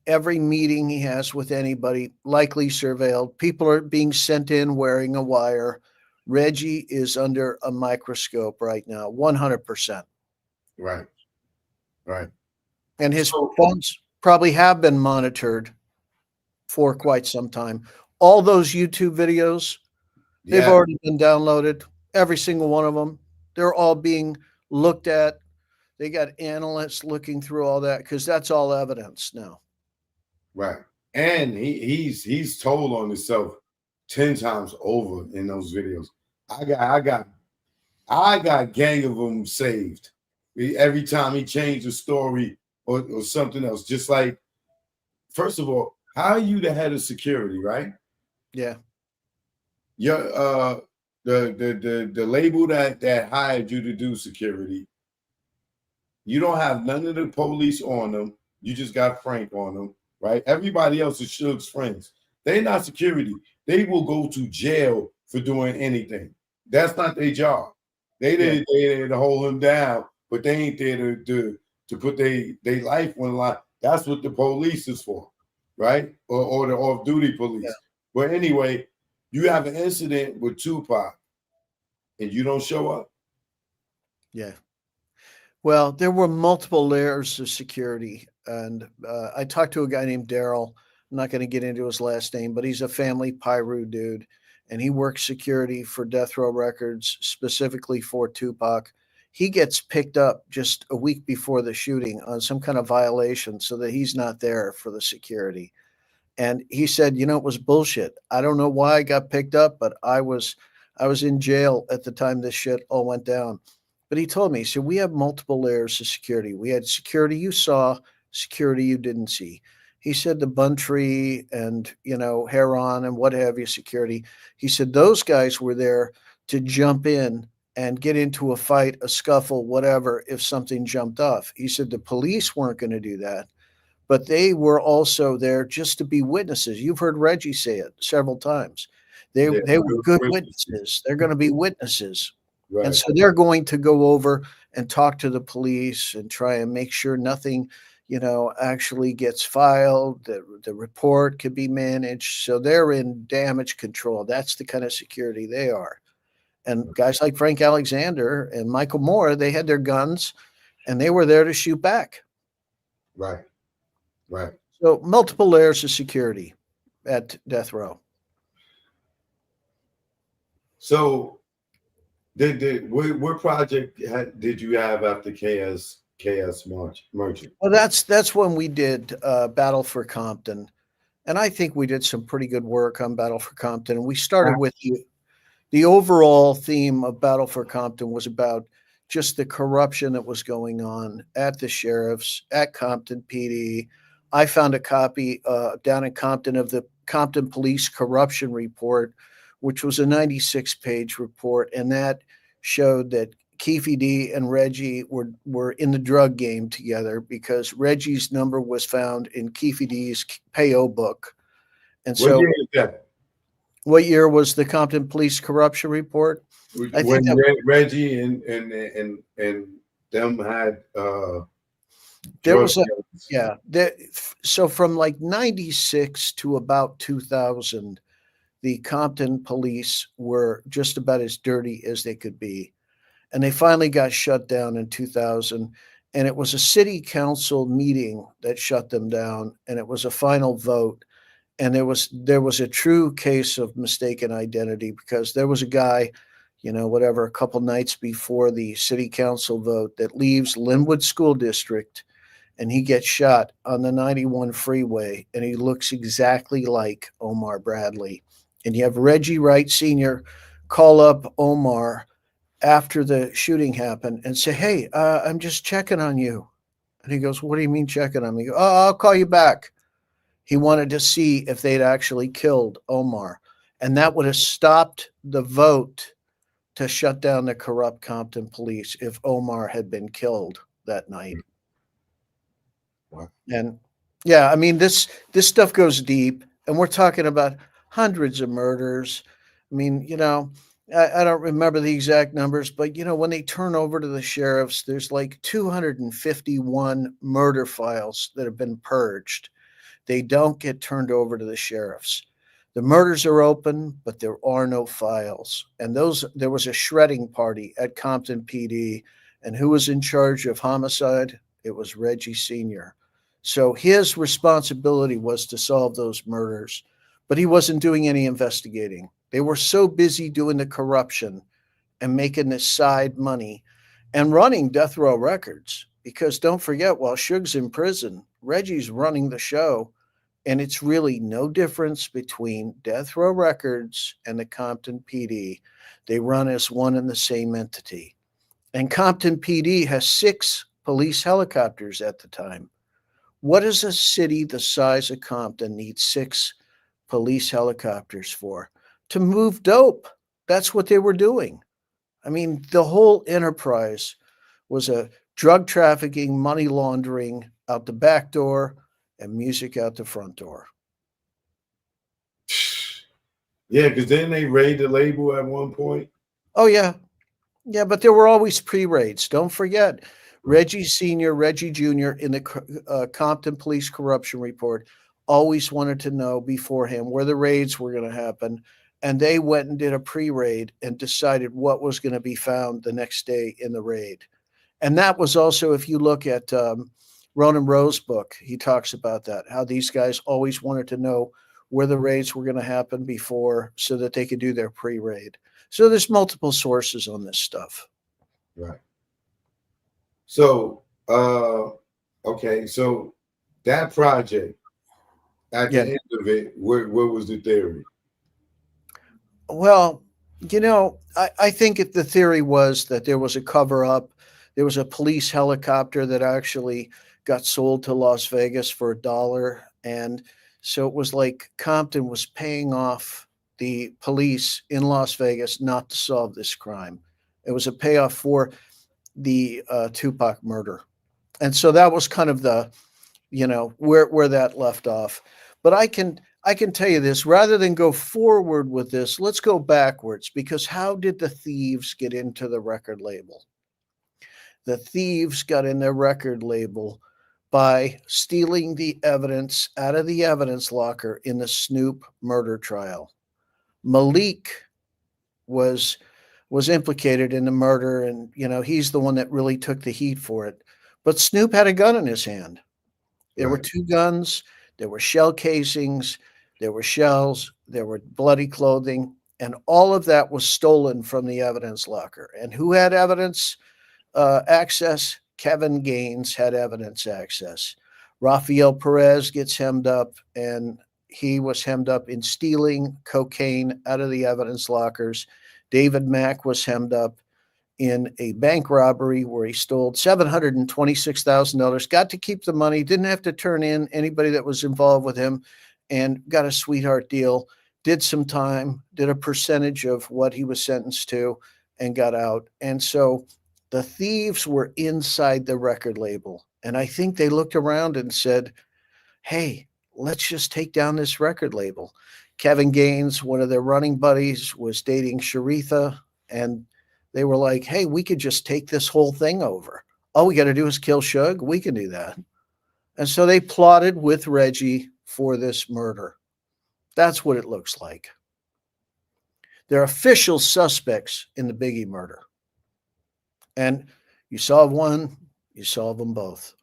Every meeting he has with anybody likely surveilled. People are being sent in wearing a wire. Reggie is under a microscope right now, 100%. Right. And his phones probably have been monitored for quite some time. All those YouTube videos, they've already been downloaded, every single one of them. They're all being looked at. They got analysts looking through all that because that's all evidence now. Right. And he's told on himself 10 times over in those videos. I got gang of them saved. Every time he changed the story or something else, just like, first of all, how are you the head of security, right? Yeah. Your the label that hired you to do security, you don't have none of the police on them. You just got Frank on them, right? Everybody else is Suge's friends. They're not security. They will go to jail for doing anything. That's not their job. They there to hold him down, but they ain't there to put their life on the line. That's what the police is for, right? Or the off-duty police. Yeah. But anyway, you have an incident with Tupac and you don't show up. Yeah. Well, there were multiple layers of security, and I talked to a guy named Daryl. I'm not going to get into his last name, but he's a family Pyru dude, and he works security for Death Row Records, specifically for Tupac. He gets picked up just a week before the shooting on some kind of violation, so that he's not there for the security. And he said, it was bullshit. I don't know why I got picked up, but I was in jail at the time this shit all went down. But he told me, he said, we have multiple layers of security. We had security you saw, security you didn't see. He said the Buntree and, Heron and what have you security. He said those guys were there to jump in and get into a fight, a scuffle, whatever, if something jumped off. He said the police weren't going to do that, but they were also there just to be witnesses. You've heard Reggie say it several times. They Yeah, they were good witnesses. witnesses. They're going to be witnesses. And Right. so they're going to go over and talk to the police and try and make sure nothing, actually gets filed. The report could be managed. So they're in damage control. That's the kind of security they are. And guys like Frank Alexander and Michael Moore, they had their guns and they were there to shoot back. Right. Right. So multiple layers of security at Death Row. So what project did you have after KS Merchant? Well, that's when we did Battle for Compton, and I think we did some pretty good work on Battle for Compton. And we started with the overall theme of Battle for Compton was about just the corruption that was going on at the sheriff's, at Compton PD. I found a copy down in Compton of the Compton Police Corruption Report, which was a 96-page report, and that showed that Keefe D and Reggie were in the drug game together because Reggie's number was found in Keefe D's PAO book. And What so, year is that? what year was the Compton Police Corruption Report? I When think that Reggie and them had there drug was a dealers. yeah. So from like 96 to about 2000, the Compton police were just about as dirty as they could be. And they finally got shut down in 2000. And it was a city council meeting that shut them down. And it was a final vote. And there was a true case of mistaken identity because there was a guy, a couple nights before the city council vote that leaves Linwood School District and he gets shot on the 91 freeway. And he looks exactly like Omar Bradley. And you have Reggie Wright Sr. call up Omar after the shooting happened and say, hey, I'm just checking on you. And he goes, what do you mean checking on me? Oh, I'll call you back. He wanted to see if they'd actually killed Omar. And that would have stopped the vote to shut down the corrupt Compton police if Omar had been killed that night. Wow. And yeah, I mean, this stuff goes deep, and we're talking about hundreds of murders. I mean, I don't remember the exact numbers, but when they turn over to the sheriffs, there's like 251 murder files that have been purged. They don't get turned over to the sheriffs. The murders are open, but there are no files. And there was a shredding party at Compton PD, and who was in charge of homicide? It was Reggie Sr. So his responsibility was to solve those murders, but he wasn't doing any investigating. They were so busy doing the corruption and making this side money and running Death Row Records. Because don't forget, while Suge's in prison, Reggie's running the show. And it's really no difference between Death Row Records and the Compton PD. They run as one and the same entity. And Compton PD has 6 police helicopters at the time. What does a city the size of Compton need 6 police helicopters for? To move dope. That's what they were doing. I mean, the whole enterprise was a drug trafficking, money laundering out the back door and music out the front door. Yeah, because then they raid the label at one point. Oh, yeah. Yeah, but there were always pre-raids. Don't forget, Reggie Sr., Reggie Jr. in the Compton Police Corruption Report always wanted to know beforehand where the raids were going to happen, and they went and did a pre-raid and decided what was going to be found the next day in the raid. And that was also, if you look at Ronan Rowe's book, he talks about that, how these guys always wanted to know where the raids were going to happen before so that they could do their pre-raid. So there's multiple sources on this stuff. Right. So, okay, so that project, at the end of it, what was the theory? Well, I think the theory was that there was a cover up. There was a police helicopter that actually got sold to Las Vegas for $1. And so it was like Compton was paying off the police in Las Vegas not to solve this crime. It was a payoff for the Tupac murder. And so that was kind of the, where that left off. But I can tell you this, rather than go forward with this, let's go backwards, because how did the thieves get into the record label? The thieves got in their record label by stealing the evidence out of the evidence locker in the Snoop murder trial. Malik was implicated in the murder, and he's the one that really took the heat for it. But Snoop had a gun in his hand. There were 2 guns, there were shell casings, there were shells, there were bloody clothing, and all of that was stolen from the evidence locker. And who had evidence access? Kevin Gaines had evidence access. Rafael Perez gets hemmed up, and he was hemmed up in stealing cocaine out of the evidence lockers. David Mack was hemmed up in a bank robbery where he stole $726,000, got to keep the money, didn't have to turn in anybody that was involved with him, and got a sweetheart deal, did some time, did a percentage of what he was sentenced to, and got out. And so the thieves were inside the record label. And I think they looked around and said, hey, let's just take down this record label. Kevin Gaines, one of their running buddies, was dating Sharitha, and they were like, hey, we could just take this whole thing over. All we got to do is kill Suge. We can do that. And so they plotted with Reggie for this murder. That's what it looks like. They're official suspects in the Biggie murder. And you solve one, you solve them both.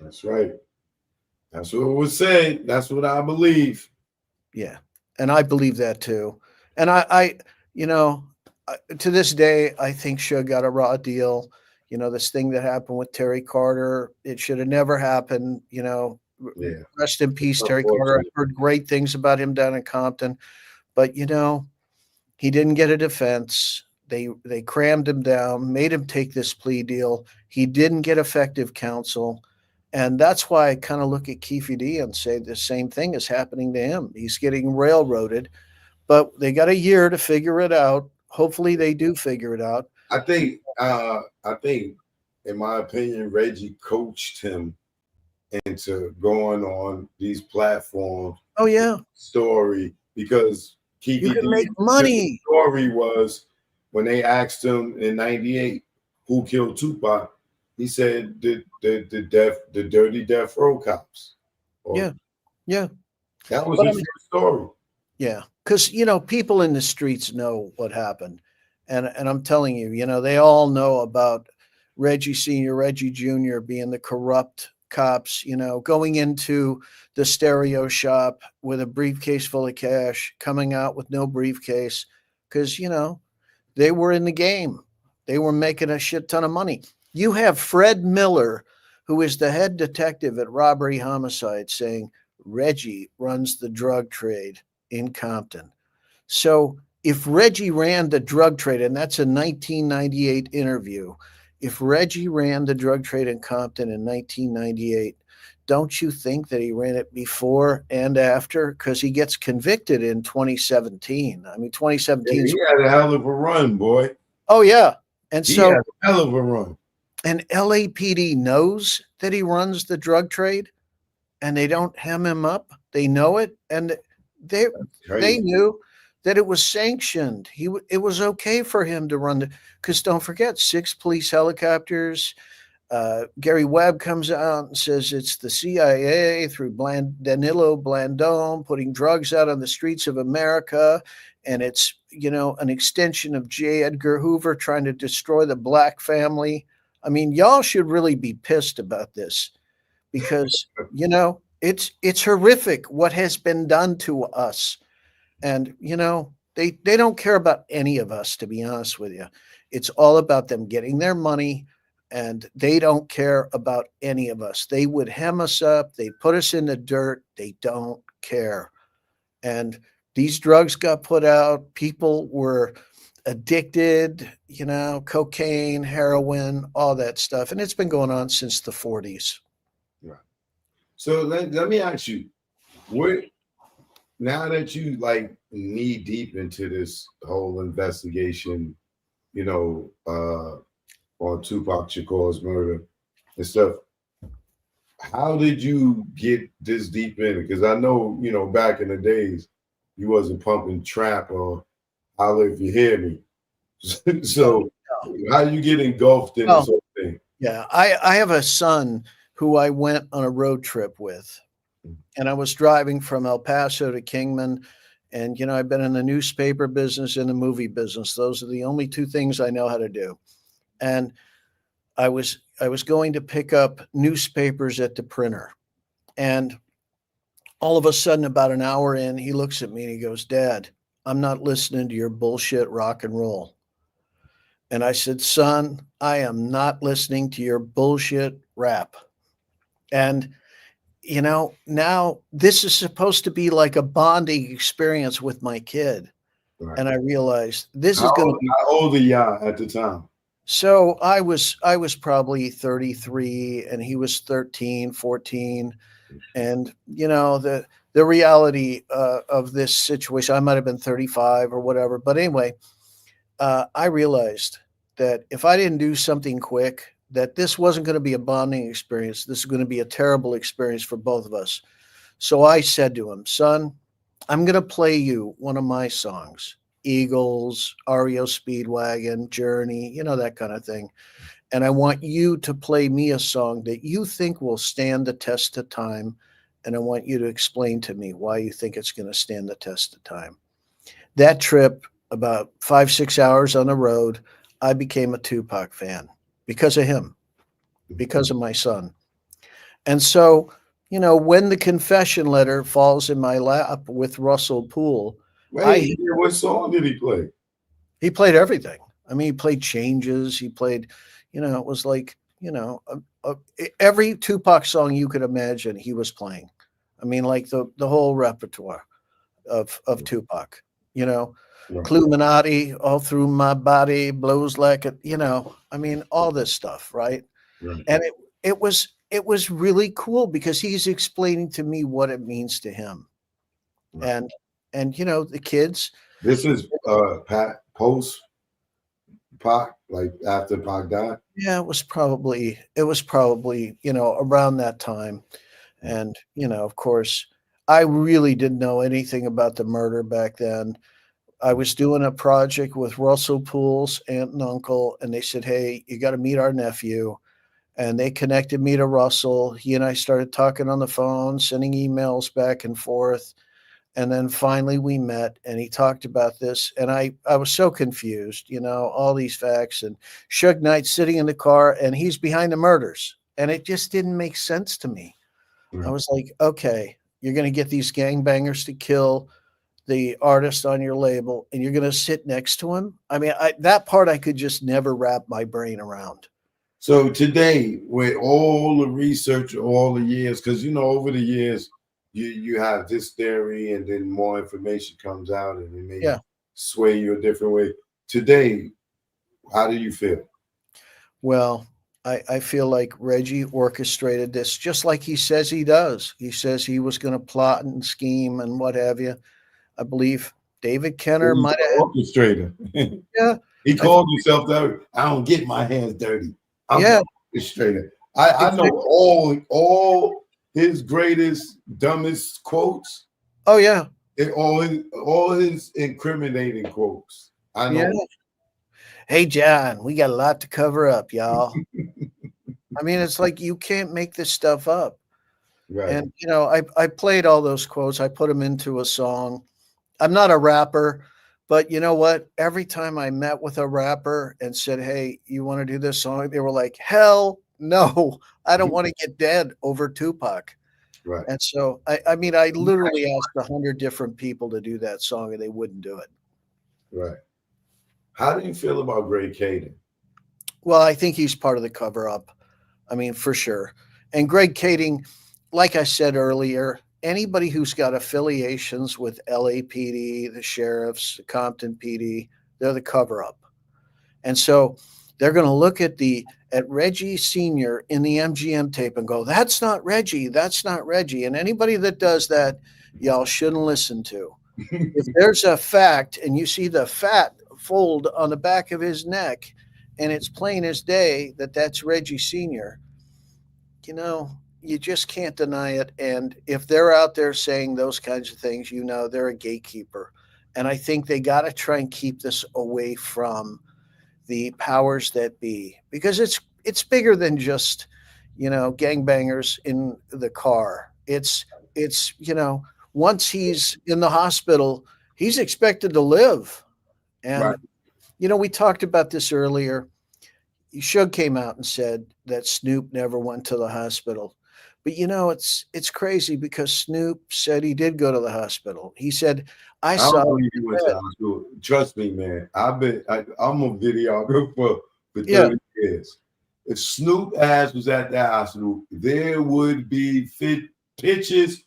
That's right. That's what was said. That's what I believe. Yeah. And I believe that too. And I to this day, I think Suge got a raw deal. This thing that happened with Terry Carter, it should have never happened. Rest in peace, Terry Carter. I've heard great things about him down in Compton, but he didn't get a defense. They crammed him down, made him take this plea deal. He didn't get effective counsel. And that's why I kind of look at Keefe D and say the same thing is happening to him. He's getting railroaded, but they got a year to figure it out. Hopefully they do figure it out. I think, in my opinion, Reggie coached him into going on these platforms. Oh yeah, story, because Keefe you can D, make money. The story was when they asked him in '98 who killed Tupac, he said the dirty death row cops. Yeah. That was his story. Yeah, because people in the streets know what happened, and I'm telling you, they all know about Reggie Sr., Reggie Jr. being the corrupt cops, going into the stereo shop with a briefcase full of cash, coming out with no briefcase, because they were in the game. They were making a shit ton of money. You have Fred Miller, who is the head detective at Robbery Homicide, saying Reggie runs the drug trade in Compton. So if Reggie ran the drug trade, and that's a 1998 interview, if Reggie ran the drug trade in Compton in 1998, don't you think that he ran it before and after? Because he gets convicted in 2017. I mean, 2017. He had a hell of a run, boy. Oh, yeah. And he so had a hell of a run. And LAPD knows that he runs the drug trade, and they don't hem him up. They know it, and they knew that it was sanctioned. It was okay for him to run because don't forget, 6 police helicopters, Gary Webb comes out and says it's the CIA through Danilo Blandone putting drugs out on the streets of America. And it's, an extension of J. Edgar Hoover trying to destroy the black family. I mean, y'all should really be pissed about this because, it's horrific what has been done to us. And, they don't care about any of us, to be honest with you. It's all about them getting their money, and they don't care about any of us. They would hem us up. They put us in the dirt. They don't care. And these drugs got put out. People were addicted, cocaine, heroin, all that stuff. And it's been going on since the 40s. Right. So let me ask you, now that you like knee deep into this whole investigation, on Tupac Shakur's murder and stuff, how did you get this deep in it? Because I know, back in the days, you wasn't pumping trap or holler if you hear me. So how you get engulfed in this whole thing? Yeah, I have a son who I went on a road trip with, and I was driving from El Paso to Kingman. And, I've been in the newspaper business and the movie business. Those are the only two things I know how to do. And I was going to pick up newspapers at the printer. And all of a sudden, about an hour in, he looks at me and he goes, "Dad, I'm not listening to your bullshit rock and roll." And I said, "Son, I am not listening to your bullshit rap." And now this is supposed to be like a bonding experience with my kid. Right. And I realized this is going to be. How old are y'all at the time? So I was probably 33 and he was 13, 14. And, the reality of this situation, I might've been 35 or whatever. But anyway, I realized that if I didn't do something quick, that this wasn't going to be a bonding experience. This is going to be a terrible experience for both of us. So I said to him, "Son, I'm going to play you one of my songs, Eagles, REO Speedwagon, Journey, that kind of thing. And I want you to play me a song that you think will stand the test of time. And I want you to explain to me why you think it's going to stand the test of time." That trip, about 5-6 hours on the road, I became a Tupac fan. Because of him, because of my son. And so, when the confession letter falls in my lap with Russell Poole. What song did he play? He played everything. I mean, he played Changes. He played, it was like, every Tupac song you could imagine he was playing. I mean, like the whole repertoire of Tupac, Right. Cluminati, all through my body, blows like a, I mean, all this stuff, right? And it was really cool because he's explaining to me what it means to him. Right. And the kids. This is post Pac, like after Pac died. Yeah, it was probably around that time. And of course, I really didn't know anything about the murder back then. I was doing a project with Russell Poole's aunt and uncle, and they said, "Hey, you got to meet our nephew." And they connected me to Russell. He and I started talking on the phone, sending emails back and forth. And then finally we met and he talked about this. And I was so confused, all these facts, and Suge Knight sitting in the car and he's behind the murders. And it just didn't make sense to me. Right. I was like, okay, you're going to get these gangbangers to kill the artist on your label and you're going to sit next to him. I mean, that part I could just never wrap my brain around. So today, with all the research, all the years, because, over the years, you have this theory and then more information comes out and it may sway you a different way. Today, how do you feel? Well, I feel like Reggie orchestrated this just like he says he does. He says he was going to plot and scheme and what have you. I believe David Kenner might have orchestrator. Yeah, he called himself that. I don't get my hands dirty. I'm orchestrator. I know all his greatest, dumbest quotes. Oh yeah, all his incriminating quotes. I know. Yeah. Hey John, we got a lot to cover up, y'all. I mean, it's like you can't make this stuff up. Right. And I played all those quotes. I put them into a song. I'm not a rapper, but you know what? Every time I met with a rapper and said, "Hey, you want to do this song?" They were like, "Hell no, I don't want to get dead over Tupac." Right. And so, I mean, I literally asked 100 different people to do that song, and they wouldn't do it. Right. How do you feel about Greg Caden? Well, I think he's part of the cover up. I mean, for sure. And Greg Kading, like I said earlier, anybody who's got affiliations with LAPD, the sheriffs, the Compton PD, they're the cover up. And so they're going to look at Reggie Sr. in the MGM tape and go, "That's not Reggie. That's not Reggie." And anybody that does that, y'all shouldn't listen to. If there's a fact and you see the fat fold on the back of his neck and it's plain as day that that's Reggie Sr., you just can't deny it. And if they're out there saying those kinds of things, they're a gatekeeper. And I think they got to try and keep this away from the powers that be, because it's bigger than just, gangbangers in the car. It's once he's in the hospital, he's expected to live. And, Right. We talked about this earlier. Suge came out and said that Snoop never went to the hospital. But it's crazy because Snoop said he did go to the hospital. He said, I don't saw believe he went to the hospital. Trust me, man. I'm a videographer for 30 Yeah. years. If Snoop ass was at that hospital, there would be pictures,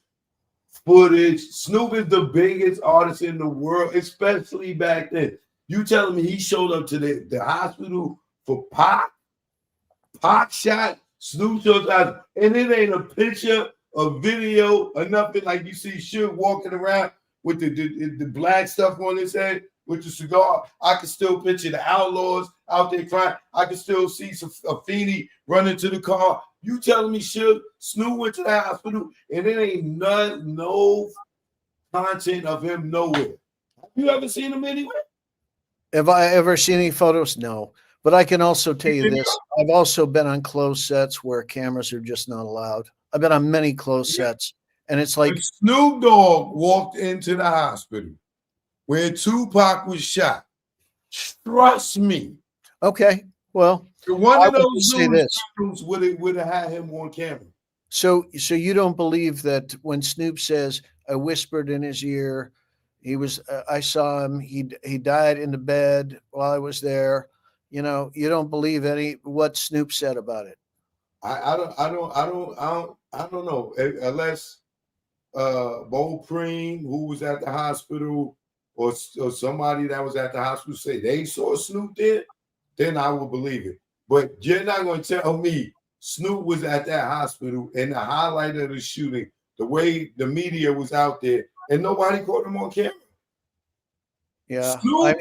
footage. Snoop is the biggest artist in the world, especially back then. You telling me he showed up to the hospital for Pac? Pac shot, Snoop shows up, and it ain't a picture, a video, or nothing like you see Suge walking around with the black stuff on his head with the cigar. I can still picture the Outlaws out there crying. I can still see Afeni running to the car. You telling me Snoop went to the hospital and it ain't no content of him nowhere. Have you ever seen him anywhere? Have I ever seen any photos? No. But I can also tell you this. I've also been on closed sets where cameras are just not allowed. I've been on many closed sets. And it's like when Snoop Dogg walked into the hospital where Tupac was shot. Trust me. Okay. Well, one of those say this would have had him on camera. So you don't believe that when Snoop says, "I whispered in his ear," I saw him. He died in the bed while I was there. You don't believe what Snoop said about it. I don't know unless Bo Preem, who was at the hospital, or somebody that was at the hospital say they saw Snoop there, then I will believe it. But you're not going to tell me Snoop was at that hospital and the highlight of the shooting, the way the media was out there, and nobody caught him on camera. Yeah. Snoop.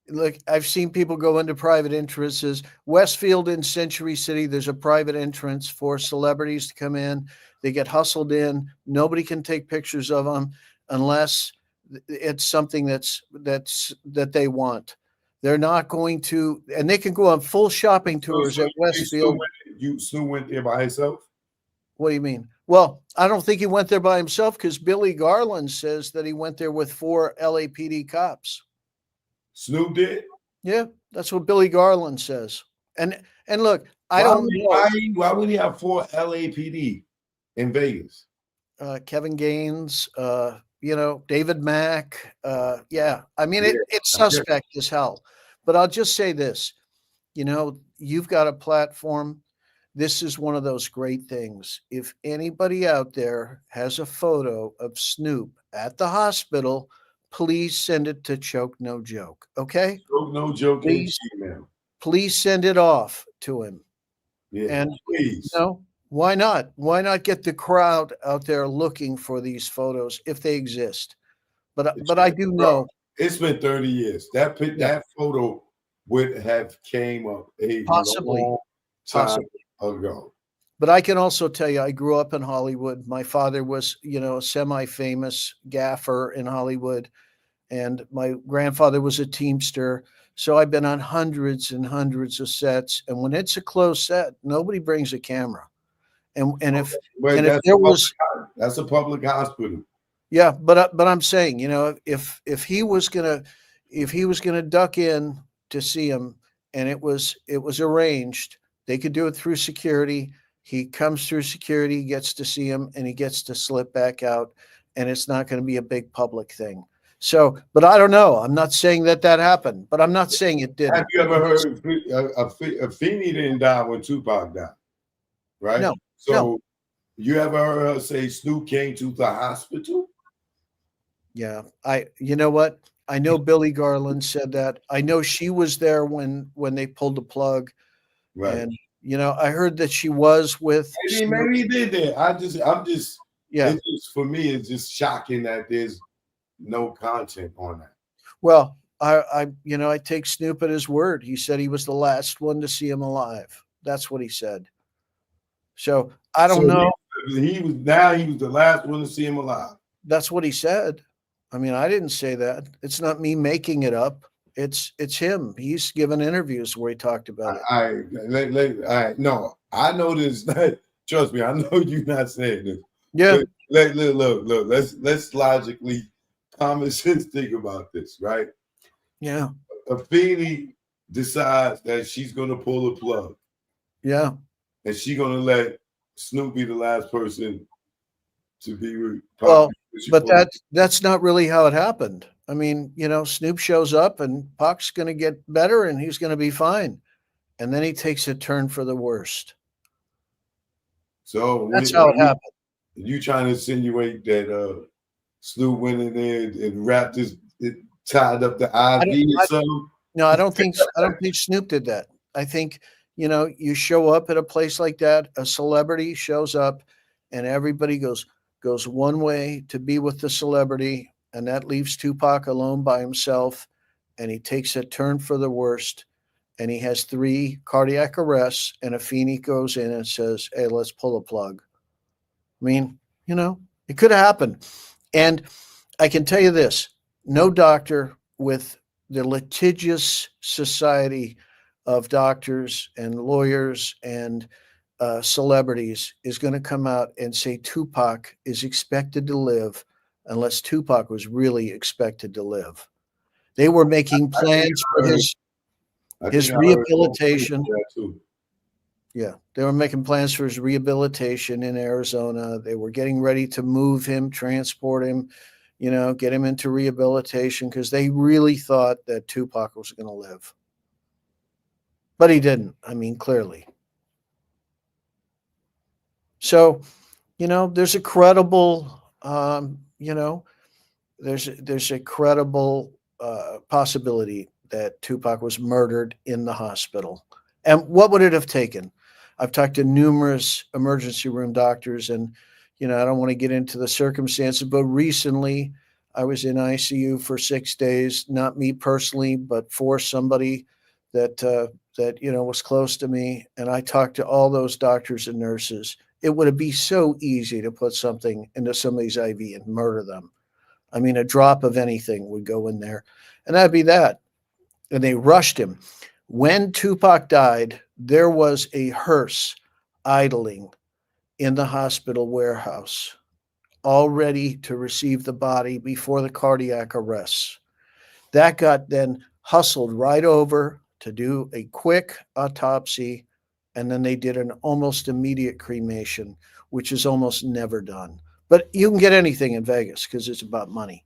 Look, I've seen people go into private entrances. Westfield in Century City, there's a private entrance for celebrities to come in. They get hustled in. Nobody can take pictures of them unless it's something that they want. They're not going to, and they can go on full shopping tours at Westfield. Snoop went there by himself? What do you mean? Well, I don't think he went there by himself because Billy Garland says that he went there with 4 LAPD cops. Snoop did? Yeah, that's what Billy Garland says. And look, I don't know. Why would he have 4 LAPD in Vegas? Kevin Gaines, David Mack. Yeah, I mean, it's suspect as hell. But I'll just say this, you've got a platform. This is one of those great things. If anybody out there has a photo of Snoop at the hospital, please send it to Choke No Joke. Okay? Choke No Joke. Please send it off to him. Yeah, and please. Why not? Why not get the crowd out there looking for these photos if they exist? But I do know it's been 30 years. That photo would have came up possibly long time ago. But I can also tell you, I grew up in Hollywood. My father was, a semi-famous gaffer in Hollywood, and my grandfather was a Teamster. So I've been on hundreds and hundreds of sets, and when it's a closed set, nobody brings a camera. And But if there was, that's a public hospital. yeah, but I'm saying, if he was gonna duck in to see him, and it was arranged, they could do it through security. He comes through security, gets to see him, and he gets to slip back out, and it's not going to be a big public thing. So, but I don't know. I'm not saying that happened, but I'm not saying it didn't. Have you ever heard Afeni didn't die when Tupac died, right? No, So no. you ever heard her say Snoop came to the hospital? Yeah, you know what? I know Billy Garland said that. I know she was there when they pulled the plug, Right. and I heard that she was with. Maybe he did that. I'm just Yeah. It's just, for me, it's just shocking that there's no content on that. Well, I take Snoop at his word. He said he was the last one to see him alive. That's what he said. So I don't know. He was the last one to see him alive. That's what he said. I mean, I didn't say that. It's not me making it up. It's him. He's given interviews where he talked about it. No, I know this. Trust me, I know you're not saying this. Yeah. Look. Let's logically, common sense think about this, right? Yeah. Afeni decides that she's going to pull the plug. Yeah. And she's going to let Snoop be the last person to be. Well, but that's not really how it happened. I mean, Snoop shows up and Pac's going to get better and he's going to be fine. And then he takes a turn for the worst. So that's how it happened. You trying to insinuate that Snoop went in there and wrapped it tied up the IV or something? No, I don't think Snoop did that. I think, you show up at a place like that, a celebrity shows up and everybody goes one way to be with the celebrity, and that leaves Tupac alone by himself, and he takes a turn for the worst, and he has 3 cardiac arrests, and Afeni goes in and says, hey, let's pull a plug. I mean, it could have happened. And I can tell you this, no doctor with the litigious society of doctors and lawyers and celebrities is going to come out and say Tupac is expected to live unless Tupac was really expected to live. They were making plans for his rehabilitation. Yeah, they were making plans for his rehabilitation in Arizona. They were getting ready to move him, transport him, get him into rehabilitation because they really thought that Tupac was going to live. But he didn't. I mean, clearly. So, there's a credible, there's a credible possibility that Tupac was murdered in the hospital. And what would it have taken? I've talked to numerous emergency room doctors, and I don't want to get into the circumstances, but recently I was in ICU for 6 days, not me personally, but for somebody that was close to me. And I talked to all those doctors and nurses. It would be so easy to put something into somebody's IV and murder them. I mean, a drop of anything would go in there, and that'd be that. And they rushed him. When Tupac died, there was a hearse idling in the hospital warehouse, all ready to receive the body before the cardiac arrests. That got then hustled right over to do a quick autopsy, and then they did an almost immediate cremation, which is almost never done. But you can get anything in Vegas because it's about money.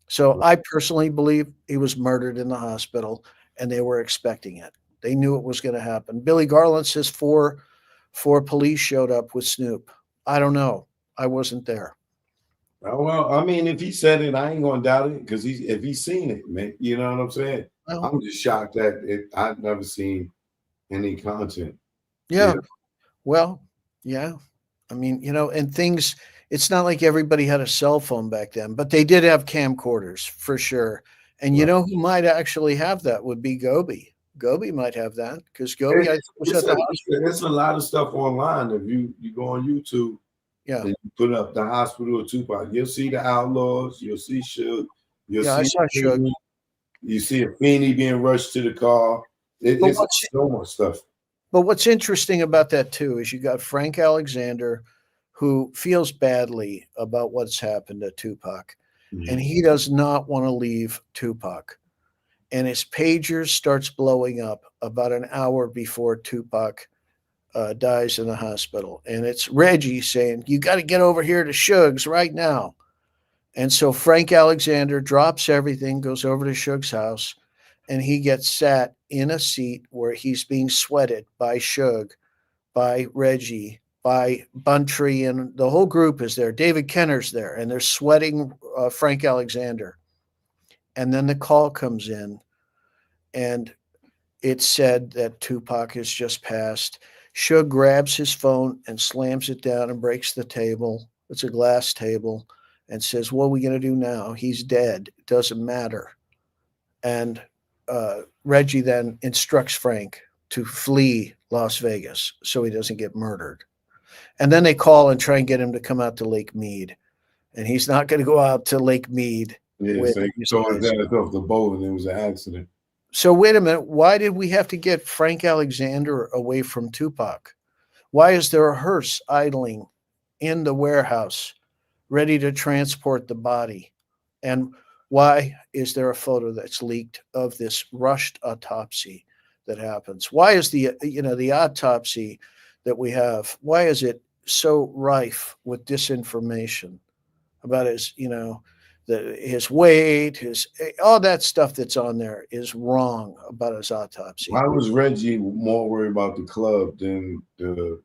So I personally believe he was murdered in the hospital, and they were expecting it. They knew it was going to happen. Billy Garland says four police showed up with Snoop. I don't know. I wasn't there. Well, I mean, if he said it, I ain't gonna doubt it because if he's seen it, man, you know what I'm saying? Well, I'm just shocked that I've never seen any content. Yeah. Well, yeah. I mean, and things, it's not like everybody had a cell phone back then, but they did have camcorders for sure. And who might actually have that would be Gobi. Gobi might have that because Gobi, there's a lot of stuff online. If you go on YouTube, and you put up the hospital of Tupac, you'll see the Outlaws, you'll see Suge, you'll see I saw Suge. You see a Feeney being rushed to the car. But It's so much stuff. But what's interesting about that too is you got Frank Alexander, who feels badly about what's happened to Tupac, and he does not want to leave Tupac. And his pager starts blowing up about an hour before Tupac dies in the hospital. And it's Reggie saying, "You got to get over here to Suge's right now." And so Frank Alexander drops everything, goes over to Suge's house, and he gets sat in a seat where he's being sweated by Suge, by Reggie, by Buntry, and the whole group is there. David Kenner's there, and they're sweating Frank Alexander. And then the call comes in, and it said that Tupac has just passed. Suge grabs his phone and slams it down and breaks the table. It's a glass table, and says, "What are we going to do now? He's dead. It doesn't matter." And Reggie then instructs Frank to flee Las Vegas so he doesn't get murdered. And then they call and try and get him to come out to Lake Mead. And he's not going to go out to Lake Mead. Yeah, so he saw his ass off the boat and it was an accident. So wait a minute. Why did we have to get Frank Alexander away from Tupac? Why is there a hearse idling in the warehouse ready to transport the body? And why is there a photo that's leaked of this rushed autopsy that happens? Why is the autopsy that we have, why is it so rife with disinformation about his, his weight, his all that stuff that's on there is wrong about his autopsy? Why was Reggie more worried about the club than the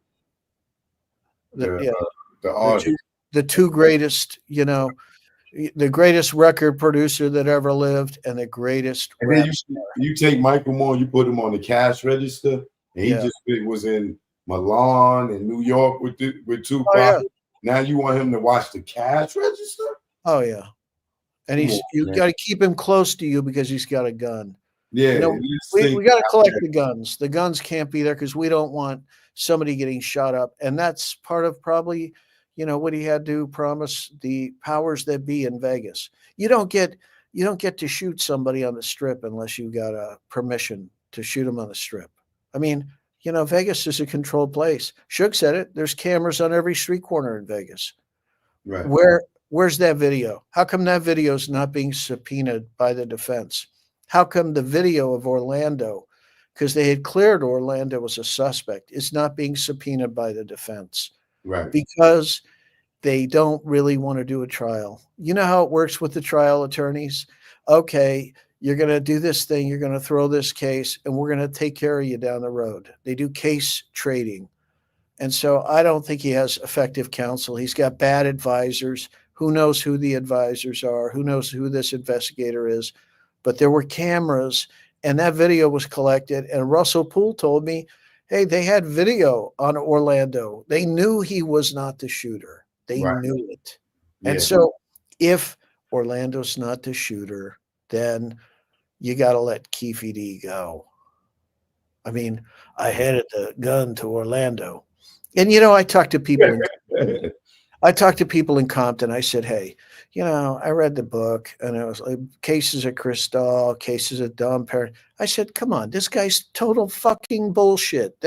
artist? The two greatest, the greatest record producer that ever lived and the greatest. And then you take Michael Moore, you put him on the cash register, and he just was in Milan and New York with Tupac. Oh, yeah. Now you want him to watch the cash register? Oh yeah, and you got to keep him close to you because he's got a gun. Yeah, we got to collect the guns. The guns can't be there because we don't want somebody getting shot up, and that's part of probably. What he had to promise the powers that be in Vegas. You don't get to shoot somebody on the strip unless you got a permission to shoot him on the strip. I mean, Vegas is a controlled place. Suge said it. There's cameras on every street corner in Vegas. Right. Where's that video? How come that video is not being subpoenaed by the defense? How come the video of Orlando, because they had cleared Orlando as a suspect, is not being subpoenaed by the defense? Right. Because they don't really want to do a trial. You know how it works with the trial attorneys? Okay, you're going to do this thing. You're going to throw this case, and we're going to take care of you down the road. They do case trading. And so I don't think he has effective counsel. He's got bad advisors. Who knows who the advisors are? Who knows who this investigator is? But there were cameras, and that video was collected. And Russell Poole told me, hey, they had video on Orlando. They knew he was not the shooter. They knew it. Yeah. And so if Orlando's not the shooter, then you got to let Keefe D go. I mean, I handed the gun to Orlando. And, I talked to people. I talked to people in Compton. I said, hey, I read the book and it was like cases of Cristal, cases of Dom Perry. I said, come on, this guy's total fucking bullshit.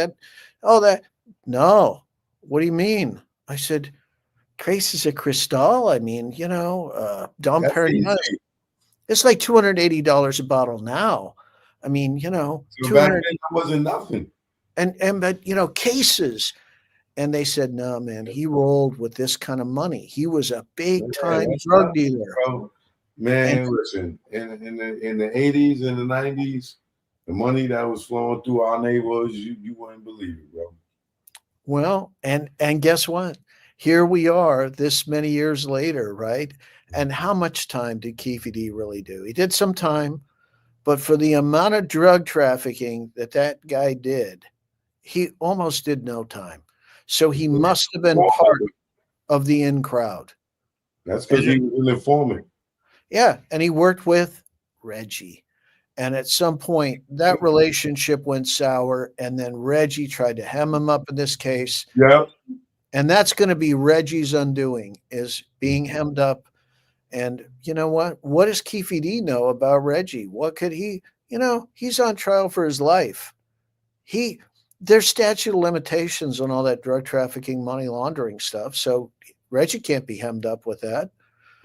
No. What do you mean? I said, cases of Cristal. I mean, Dom Perry. It's like $280 a bottle now. I mean, so back then that wasn't nothing. But cases. And they said, no, man, he rolled with this kind of money. He was a big time drug dealer. Bro. Man, listen, in the 80s and the 90s, the money that was flowing through our neighborhoods, you wouldn't believe it, bro. Well, and guess what? Here we are this many years later, right? And how much time did Keefe D really do? He did some time, but for the amount of drug trafficking that guy did, he almost did no time. So he must have been part of the in crowd. That's because he was an informant. Yeah, and he worked with Reggie. And at some point, that relationship went sour, and then Reggie tried to hem him up in this case. Yeah. And that's going to be Reggie's undoing, is being hemmed up And you know what? What does Keefe D know about Reggie? What could he, he's on trial for his life. He There's statute of limitations on all that drug trafficking, money laundering stuff. So Reggie can't be hemmed up with that.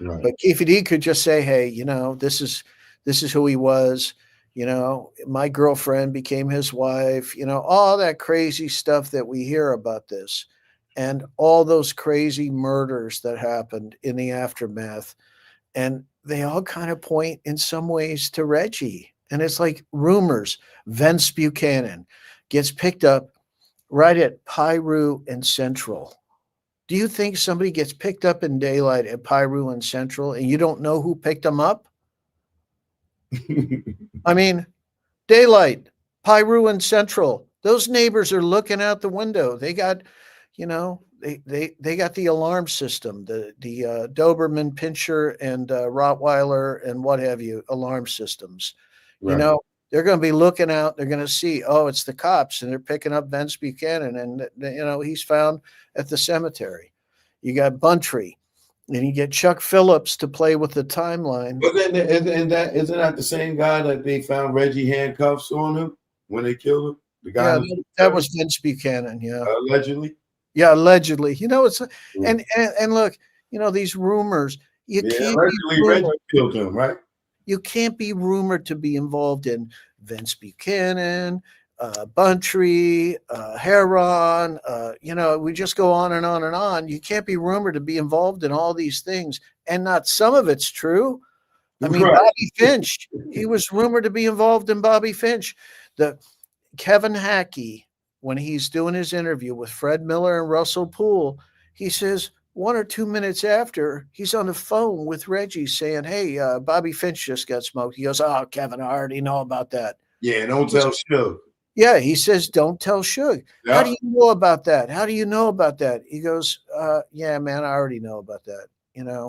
Right. But Keefe D could just say, hey, this is who he was. My girlfriend became his wife, all that crazy stuff that we hear about this and all those crazy murders that happened in the aftermath. And they all kind of point in some ways to Reggie. And it's like rumors. Vince Buchanan gets picked up right at Piru and Central. Do you think somebody gets picked up in daylight at Piru and Central and you don't know who picked them up? I mean, daylight, Piru and Central. Those neighbors are looking out the window. They got, they got the alarm system, the Doberman Pinscher and Rottweiler and what have you, alarm systems. Right. They're going to be looking out. They're going to see, oh, it's the cops, and they're picking up Vince Buchanan, and he's found at the cemetery. You got Buntry, and you get Chuck Phillips to play with the timeline. But then, isn't that the same guy that they found Reggie handcuffs on him when they killed him? The guy, that was Vince Buchanan. Yeah, allegedly. Yeah, allegedly. It's Yeah. and look, these rumors. You can't allegedly Reggie killed him, right? You can't be rumored to be involved in Vince Buchanan, Buntry, Heron. We just go on and on and on. You can't be rumored to be involved in all these things, and not some of it's true. I mean, right. Bobby Finch, he was rumored to be involved in Bobby Finch. The Kevin Hackey, when he's doing his interview with Fred Miller and Russell Poole, he says 1 or 2 minutes after, he's on the phone with Reggie saying, hey, Bobby Finch just got smoked. He goes, oh, Kevin, I already know about that. Yeah, don't tell Suge. Yeah, he says, don't tell Suge. Yep. How do you know about that? How do you know about that? He goes, yeah, man, I already know about that.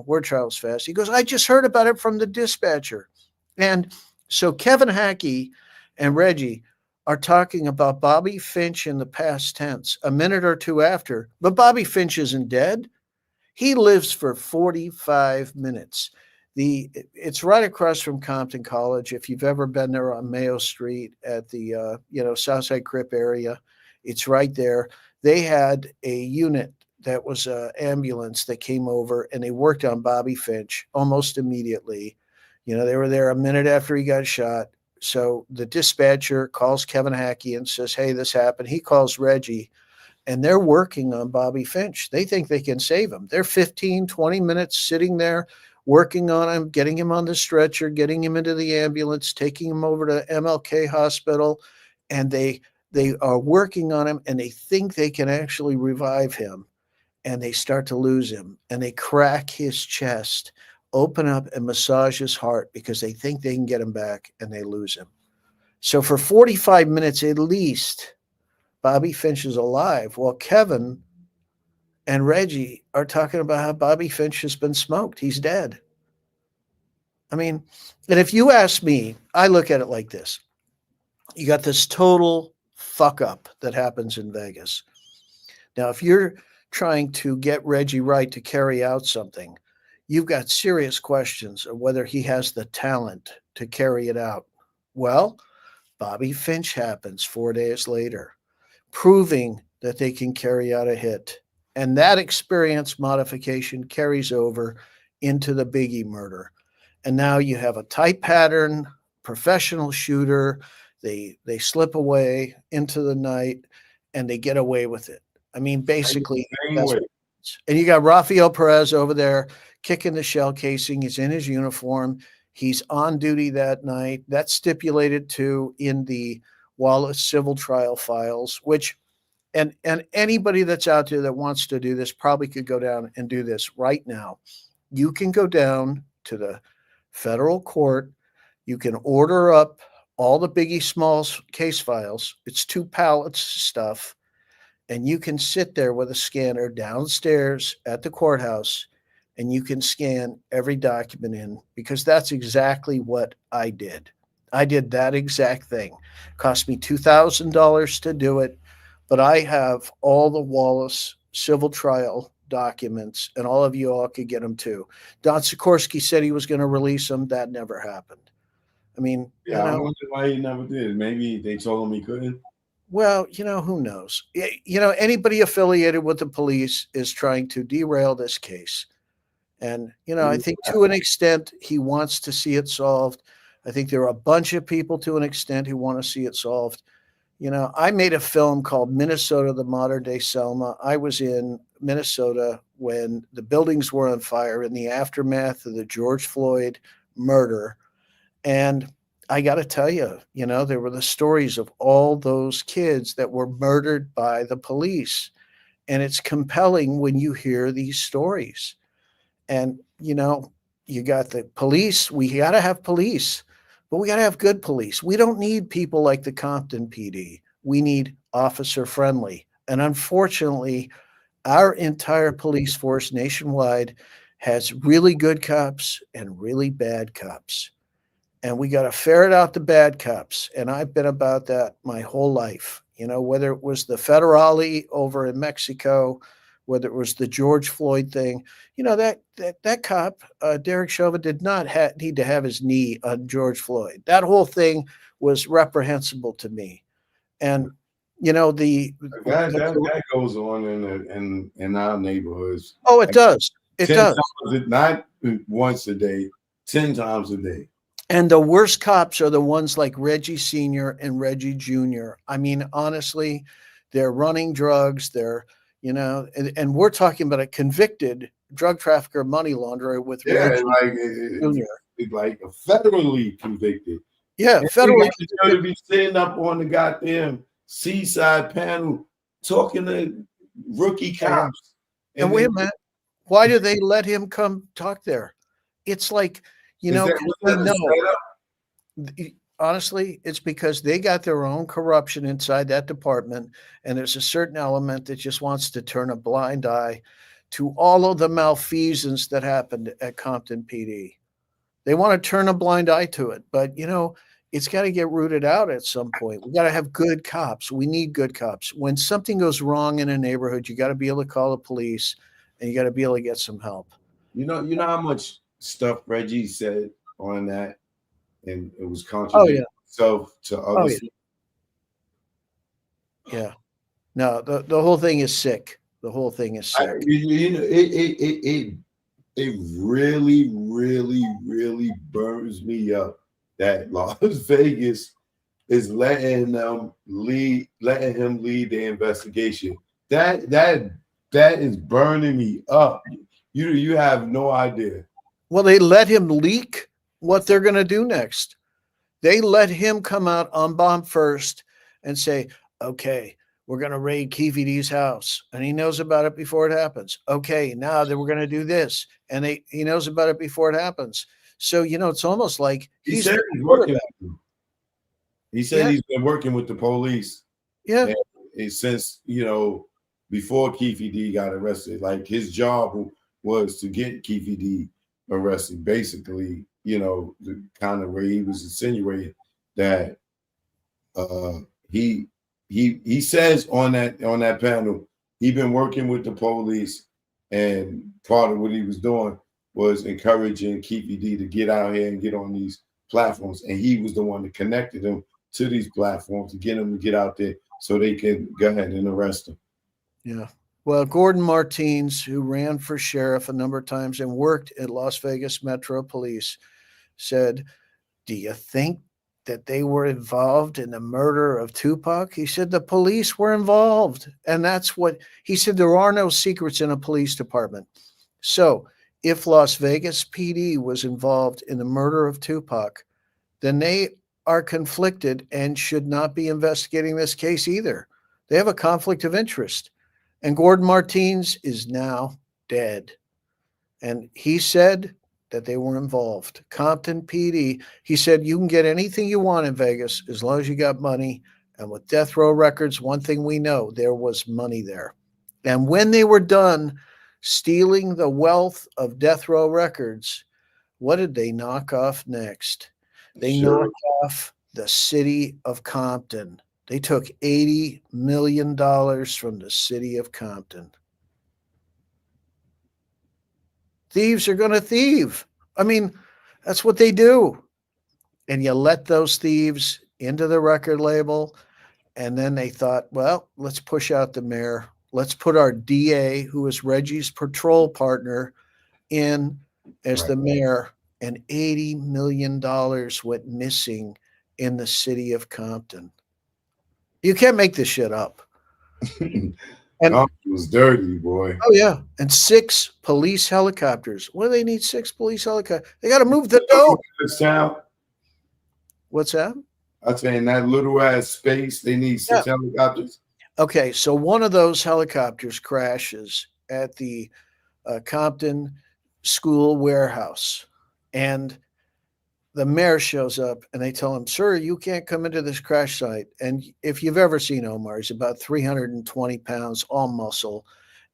Word travels fast. He goes, I just heard about it from the dispatcher. And so Kevin Hackey and Reggie are talking about Bobby Finch in the past tense, a minute or two after. But Bobby Finch isn't dead. He lives for 45 minutes. It's right across from Compton College. If you've ever been there on Mayo Street at the Southside Crip area, it's right there. They had a unit that was an ambulance that came over, and they worked on Bobby Finch almost immediately. They were there a minute after he got shot. So the dispatcher calls Kevin Hackey and says, hey, this happened. He calls Reggie. And they're working on Bobby Finch. They think they can save him. They're 15, 20 minutes sitting there working on him, getting him on the stretcher, getting him into the ambulance, taking him over to MLK Hospital. And they are working on him, and they think they can actually revive him. And they start to lose him. And they crack his chest, open up and massage his heart because they think they can get him back, and they lose him. So for 45 minutes at least, Bobby Finch is alive, while Kevin and Reggie are talking about how Bobby Finch has been smoked. He's dead. I mean, and if you ask me, I look at it like this. You got this total fuck up that happens in Vegas. Now, if you're trying to get Reggie right to carry out something, you've got serious questions of whether he has the talent to carry it out. Well, Bobby Finch happens 4 days later, proving that they can carry out a hit. And that experience modification carries over into the Biggie murder. And now you have a tight pattern, professional shooter. They slip away into the night and they get away with it. I mean, basically, that's what it is. And you got Rafael Perez over there kicking the shell casing. He's in his uniform. He's on duty that night. That's stipulated to in the Wallace civil trial files, which, and anybody that's out there that wants to do this probably could go down and do this right now. You can go down to the federal court. You can order up all the Biggie Smalls case files. It's 2 pallets of stuff. And you can sit there with a scanner downstairs at the courthouse and you can scan every document in, because that's exactly what I did. I did that exact thing. It cost me $2,000 to do it, but I have all the Wallace civil trial documents, and all of you all could get them too. Don Sikorsky said he was going to release them. That never happened. I mean, Yeah, I wonder why he never did. Maybe they told him he couldn't. well, who knows? Anybody affiliated with the police is trying to derail this case. And, I think to an extent he wants to see it solved. I think there are a bunch of people to an extent who want to see it solved. I made a film called Minnesota, the Modern Day Selma. I was in Minnesota when the buildings were on fire in the aftermath of the George Floyd murder. And I got to tell you, there were the stories of all those kids that were murdered by the police. And it's compelling when you hear these stories. And, you got the police. We got to have police, but we got to have good police. We don't need people like the Compton PD. We need officer friendly. And unfortunately, our entire police force nationwide has really good cops and really bad cops. And we got to ferret out the bad cops. And I've been about that my whole life, whether it was the Federale over in Mexico, whether it was the George Floyd thing, that cop, Derek Chauvin, did not need to have his knee on George Floyd. That whole thing was reprehensible to me. And, that goes on in our neighborhoods. Oh, it does. It 10 does. times, not once a day, 10 times a day. And the worst cops are the ones like Reggie Sr. and Reggie Jr. I mean, honestly, they're running drugs. They're, and we're talking about a convicted drug trafficker, money launderer with Reggie Jr. Like federally convicted. Yeah, federally convicted. To be sitting up on the goddamn seaside panel talking to rookie cops. And wait a minute, why do they let him come talk there? It's like, honestly, it's because they got their own corruption inside that department. And there's a certain element that just wants to turn a blind eye to all of the malfeasance that happened at Compton PD. They want to turn a blind eye to it. But, it's got to get rooted out at some point. We got to have good cops. We need good cops. When something goes wrong in a neighborhood, you got to be able to call the police and you got to be able to get some help. You know how much stuff Reggie said on that, and it was contradicting itself to others. Yeah. No, the whole thing is sick. The whole thing is sick. It really, really, really burns me up that Las Vegas is letting him lead the investigation. That is burning me up. You have no idea. Well, they let him leak what they're going to do next. They let him come out on bomb first and say, okay, we're going to raid KVD's house. And he knows about it before it happens. Okay, now that we're going to do this. And he knows about it before it happens. So, it's almost like he said he's working. He said he's been working with the police. Yeah. And since, before KVD got arrested, like his job was to get KVD arrested. Basically, the kind of way he was insinuating that he says on that panel, he'd been working with the police, and part of what he was doing was encouraging KVD to get out here and get on these platforms. And he was the one that connected them to these platforms to get them to get out there so they can go ahead and arrest them. Yeah. Well, Gordon Martins, who ran for sheriff a number of times and worked at Las Vegas Metro Police, said, do you think that they were involved in the murder of Tupac? He said the police were involved. And that's what he said. There are no secrets in a police department. So if Las Vegas PD was involved in the murder of Tupac, then they are conflicted and should not be investigating this case either. They have a conflict of interest. And Gordon Martins is now dead. And he said that they were involved. Compton PD, he said, you can get anything you want in Vegas as long as you got money. And with Death Row Records, one thing we know, there was money there. And when they were done stealing the wealth of Death Row Records, what did they knock off next? They knocked off the city of Compton. They took $80 million from the city of Compton. Thieves are going to thieve. I mean, that's what they do. And you let those thieves into the record label. And then they thought, well, let's push out the mayor. Let's put our DA, who is Reggie's patrol partner, in as Right. the mayor. And $80 million went missing in the city of Compton. You can't make this shit up. And Compton was dirty, boy. oh yeah, and 6 police helicopters. What do they need 6 police helicopters? They got to move the dope. This town, What's that? I say in that little ass space, they need 6 helicopters. Okay, so one of those helicopters crashes at the Compton school warehouse, and the mayor shows up, and they tell him, "Sir, you can't come into this crash site." And if you've ever seen Omar, he's about 320 pounds, all muscle,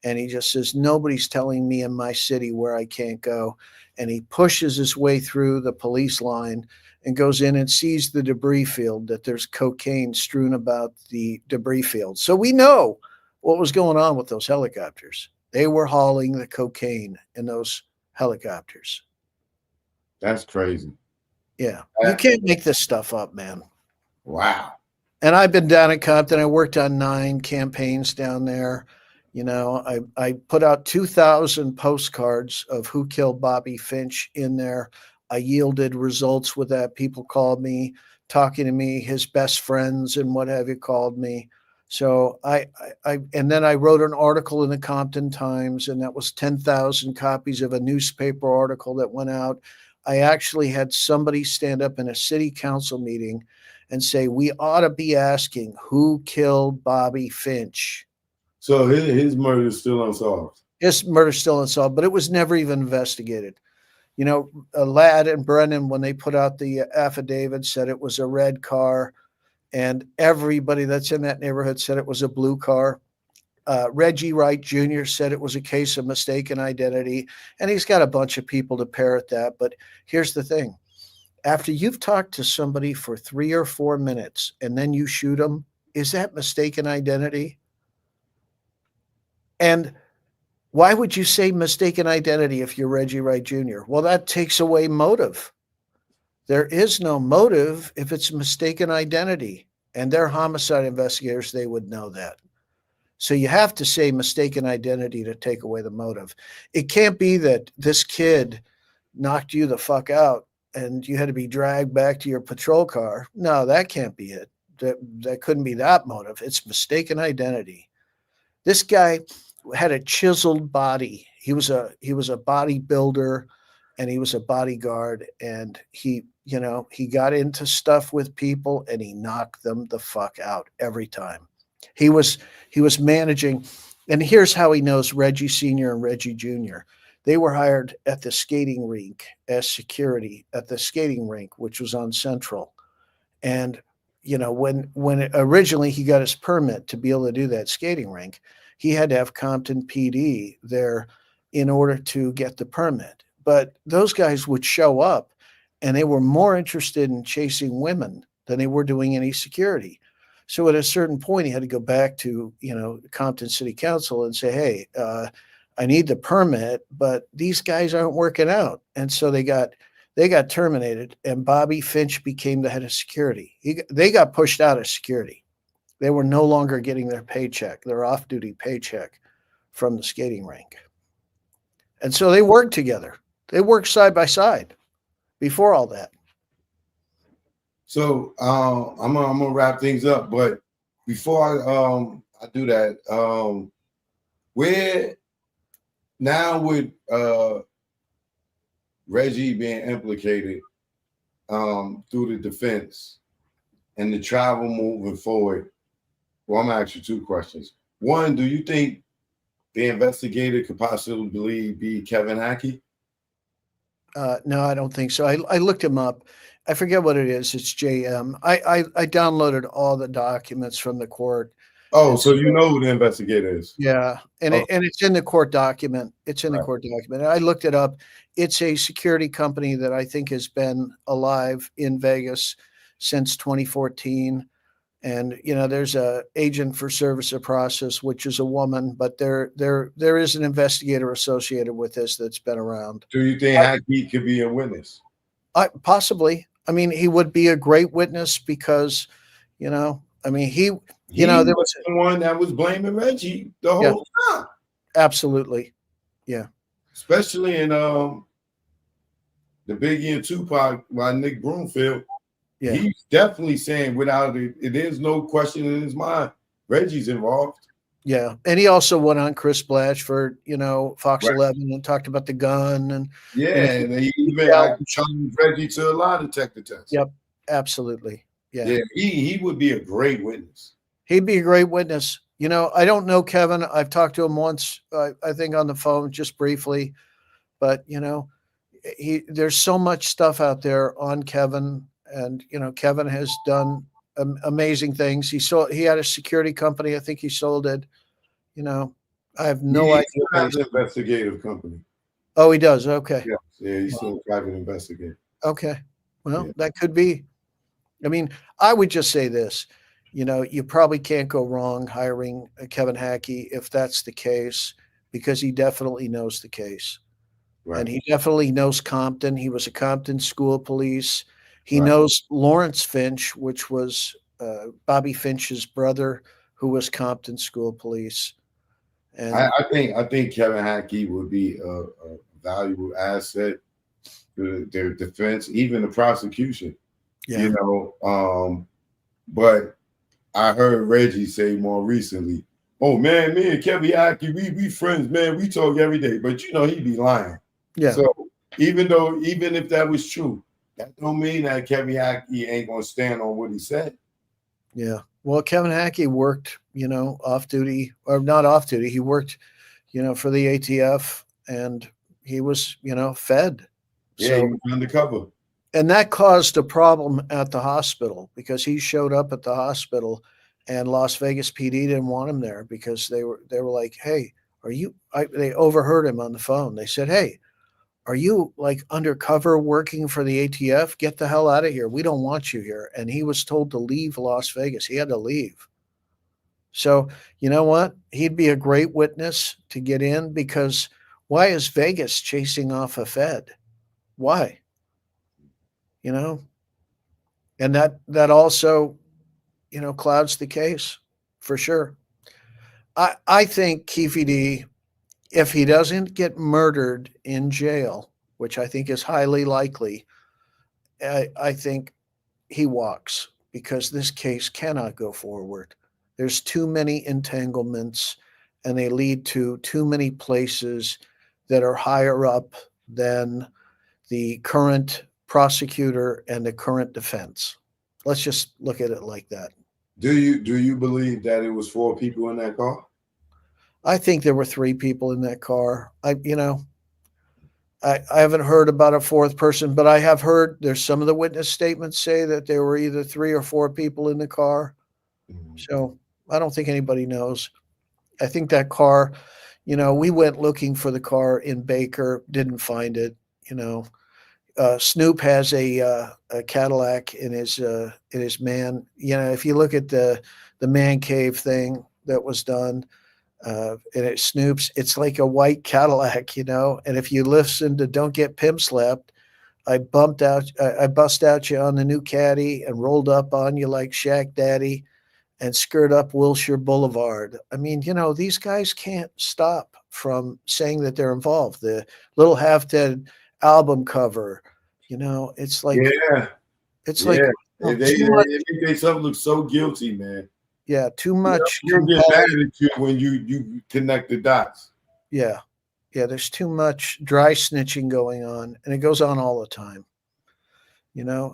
and he just says, "Nobody's telling me in my city where I can't go." And he pushes his way through the police line and goes in and sees the debris field, that there's cocaine strewn about the debris field. So we know what was going on with those helicopters. They were hauling the cocaine in those helicopters. That's crazy. Yeah. You can't make this stuff up, man. Wow. And I've been down at Compton. I worked on 9 campaigns down there. You know, I put out 2,000 postcards of who killed Bobby Finch in there. I yielded results with that. People called me, talking to me, his best friends and what have you called me. So and then I wrote an article in the Compton Times, and that was 10,000 copies of a newspaper article that went out. I actually had somebody stand up in a city council meeting and say, we ought to be asking who killed Bobby Finch. So his murder is still unsolved. His murder's still unsolved, but it was never even investigated. You know, Ladd and Brennan, when they put out the affidavit, said it was a red car, and everybody that's in that neighborhood said it was a blue car. Reggie Wright Jr. said it was a case of mistaken identity, and he's got a bunch of people to parrot that. But here's the thing. After you've talked to somebody for 3 or 4 minutes and then you shoot them, is that mistaken identity? And why would you say mistaken identity if you're Reggie Wright Jr.? Well, that takes away motive. There is no motive if it's mistaken identity. And they're homicide investigators, they would know that. So you have to say mistaken identity to take away the motive. It can't be that this kid knocked you the fuck out and you had to be dragged back to your patrol car. No, that can't be it. That couldn't be that motive. It's mistaken identity. This guy had a chiseled body. He was a bodybuilder, and he was a bodyguard, and he got into stuff with people and he knocked them the fuck out every time. He was managing, and here's how he knows Reggie Sr. and Reggie Jr. They were hired at the skating rink as security at the skating rink, which was on Central. And, you know, when originally he got his permit to be able to do that skating rink, he had to have Compton PD there in order to get the permit. But those guys would show up, and they were more interested in chasing women than they were doing any security. So at a certain point, he had to go back to, Compton City Council and say, hey, I need the permit, but these guys aren't working out. And so they got terminated, and Bobby Finch became the head of security. They got pushed out of security. They were no longer getting their paycheck, their off-duty paycheck from the skating rink. And so they worked together. They worked side by side before all that. So I'm gonna wrap things up, but before I do that, where now with Reggie being implicated through the defense and the travel moving forward, well, I'm gonna ask you 2 questions. One, do you think the investigator could possibly be Kevin Hackey? No, I don't think so. I looked him up. I forget what it is. It's JM. I downloaded all the documents from the court. Oh, so you know who the investigator is? Yeah, and it's in the court document. It's in the court document. I looked it up. It's a security company that I think has been alive in Vegas since 2014, And there's a agent for service of process, which is a woman, but there is an investigator associated with this that's been around. Do you think Hackey could be a witness? Possibly. I mean, he would be a great witness because, I mean, he there was the one that was blaming Reggie the Yeah. whole time, absolutely, yeah, especially in the Biggie and Tupac by Nick Broomfield. yeah, He's definitely saying without it, there's no question in his mind, Reggie's involved. yeah. And he also went on Chris Blatchford, Fox Right. 11, and talked about the gun and And he even challenged Reggie to a lie detector test. Yep, absolutely, yeah. He would be a great witness. He'd be a great witness. I don't know Kevin. I've talked to him once, I think on the phone, just briefly, but there's so much stuff out there on Kevin, and Kevin has done amazing things. He had a security company. I think he sold it. I have no idea. He has an investigative company. Oh, he does. Okay. Yeah, he's still a private investigator. Okay. Well, that could be. I mean, I would just say this. You probably can't go wrong hiring Kevin Hackey if that's the case, because he definitely knows the case. Right. And he definitely knows Compton. He was a Compton school police. He knows Lawrence Finch, which was Bobby Finch's brother, who was Compton school police. And I think Kevin Hackey would be a valuable asset to their defense, even the prosecution. yeah, But I heard Reggie say more recently, "Oh man, me and Kevin Hackey, we friends, man. We talk every day." But he'd be lying. yeah. So even if that was true, that don't mean that Kevin Hackey ain't gonna stand on what he said. Yeah. Well, Kevin Hackey worked, off duty, or not off duty. He worked, for the ATF, and he was, fed. Yeah, he was undercover. And that caused a problem at the hospital, because he showed up at the hospital, and Las Vegas PD didn't want him there, because they were like, "Hey, they overheard him on the phone. They said, "Hey, are you like undercover working for the ATF? Get the hell out of here. We don't want you here." And he was told to leave Las Vegas. He had to leave. So, you know what? He'd be a great witness to get in, because why is Vegas chasing off a Fed? Why? And that also, clouds the case for sure. I think Keefe D, if he doesn't get murdered in jail, which I think is highly likely, I think he walks, because this case cannot go forward. There's too many entanglements, and they lead to too many places that are higher up than the current prosecutor and the current defense. Let's just look at it like that. Do you believe that it was 4 people in that car? I think there were 3 people in that car. I haven't heard about a 4th person, but I have heard there's some of the witness statements say that there were either 3 or 4 people in the car. So I don't think anybody knows. I think that car, we went looking for the car in Baker, didn't find it. Snoop has a Cadillac in his man. If you look at the man cave thing that was done, and it Snoop's, it's like a white Cadillac, and if you listen to Don't Get Pimp Slapped, I bust out you on the new caddy and rolled up on you like Shaq Daddy and skirt up Wilshire Boulevard. I mean, these guys can't stop from saying that they're involved. The Little Half Dead album cover, it's like, it's like, they make themselves look so guilty, man. Yeah, too much. You'll get mad at you when you connect the dots. Yeah. There's too much dry snitching going on, and it goes on all the time.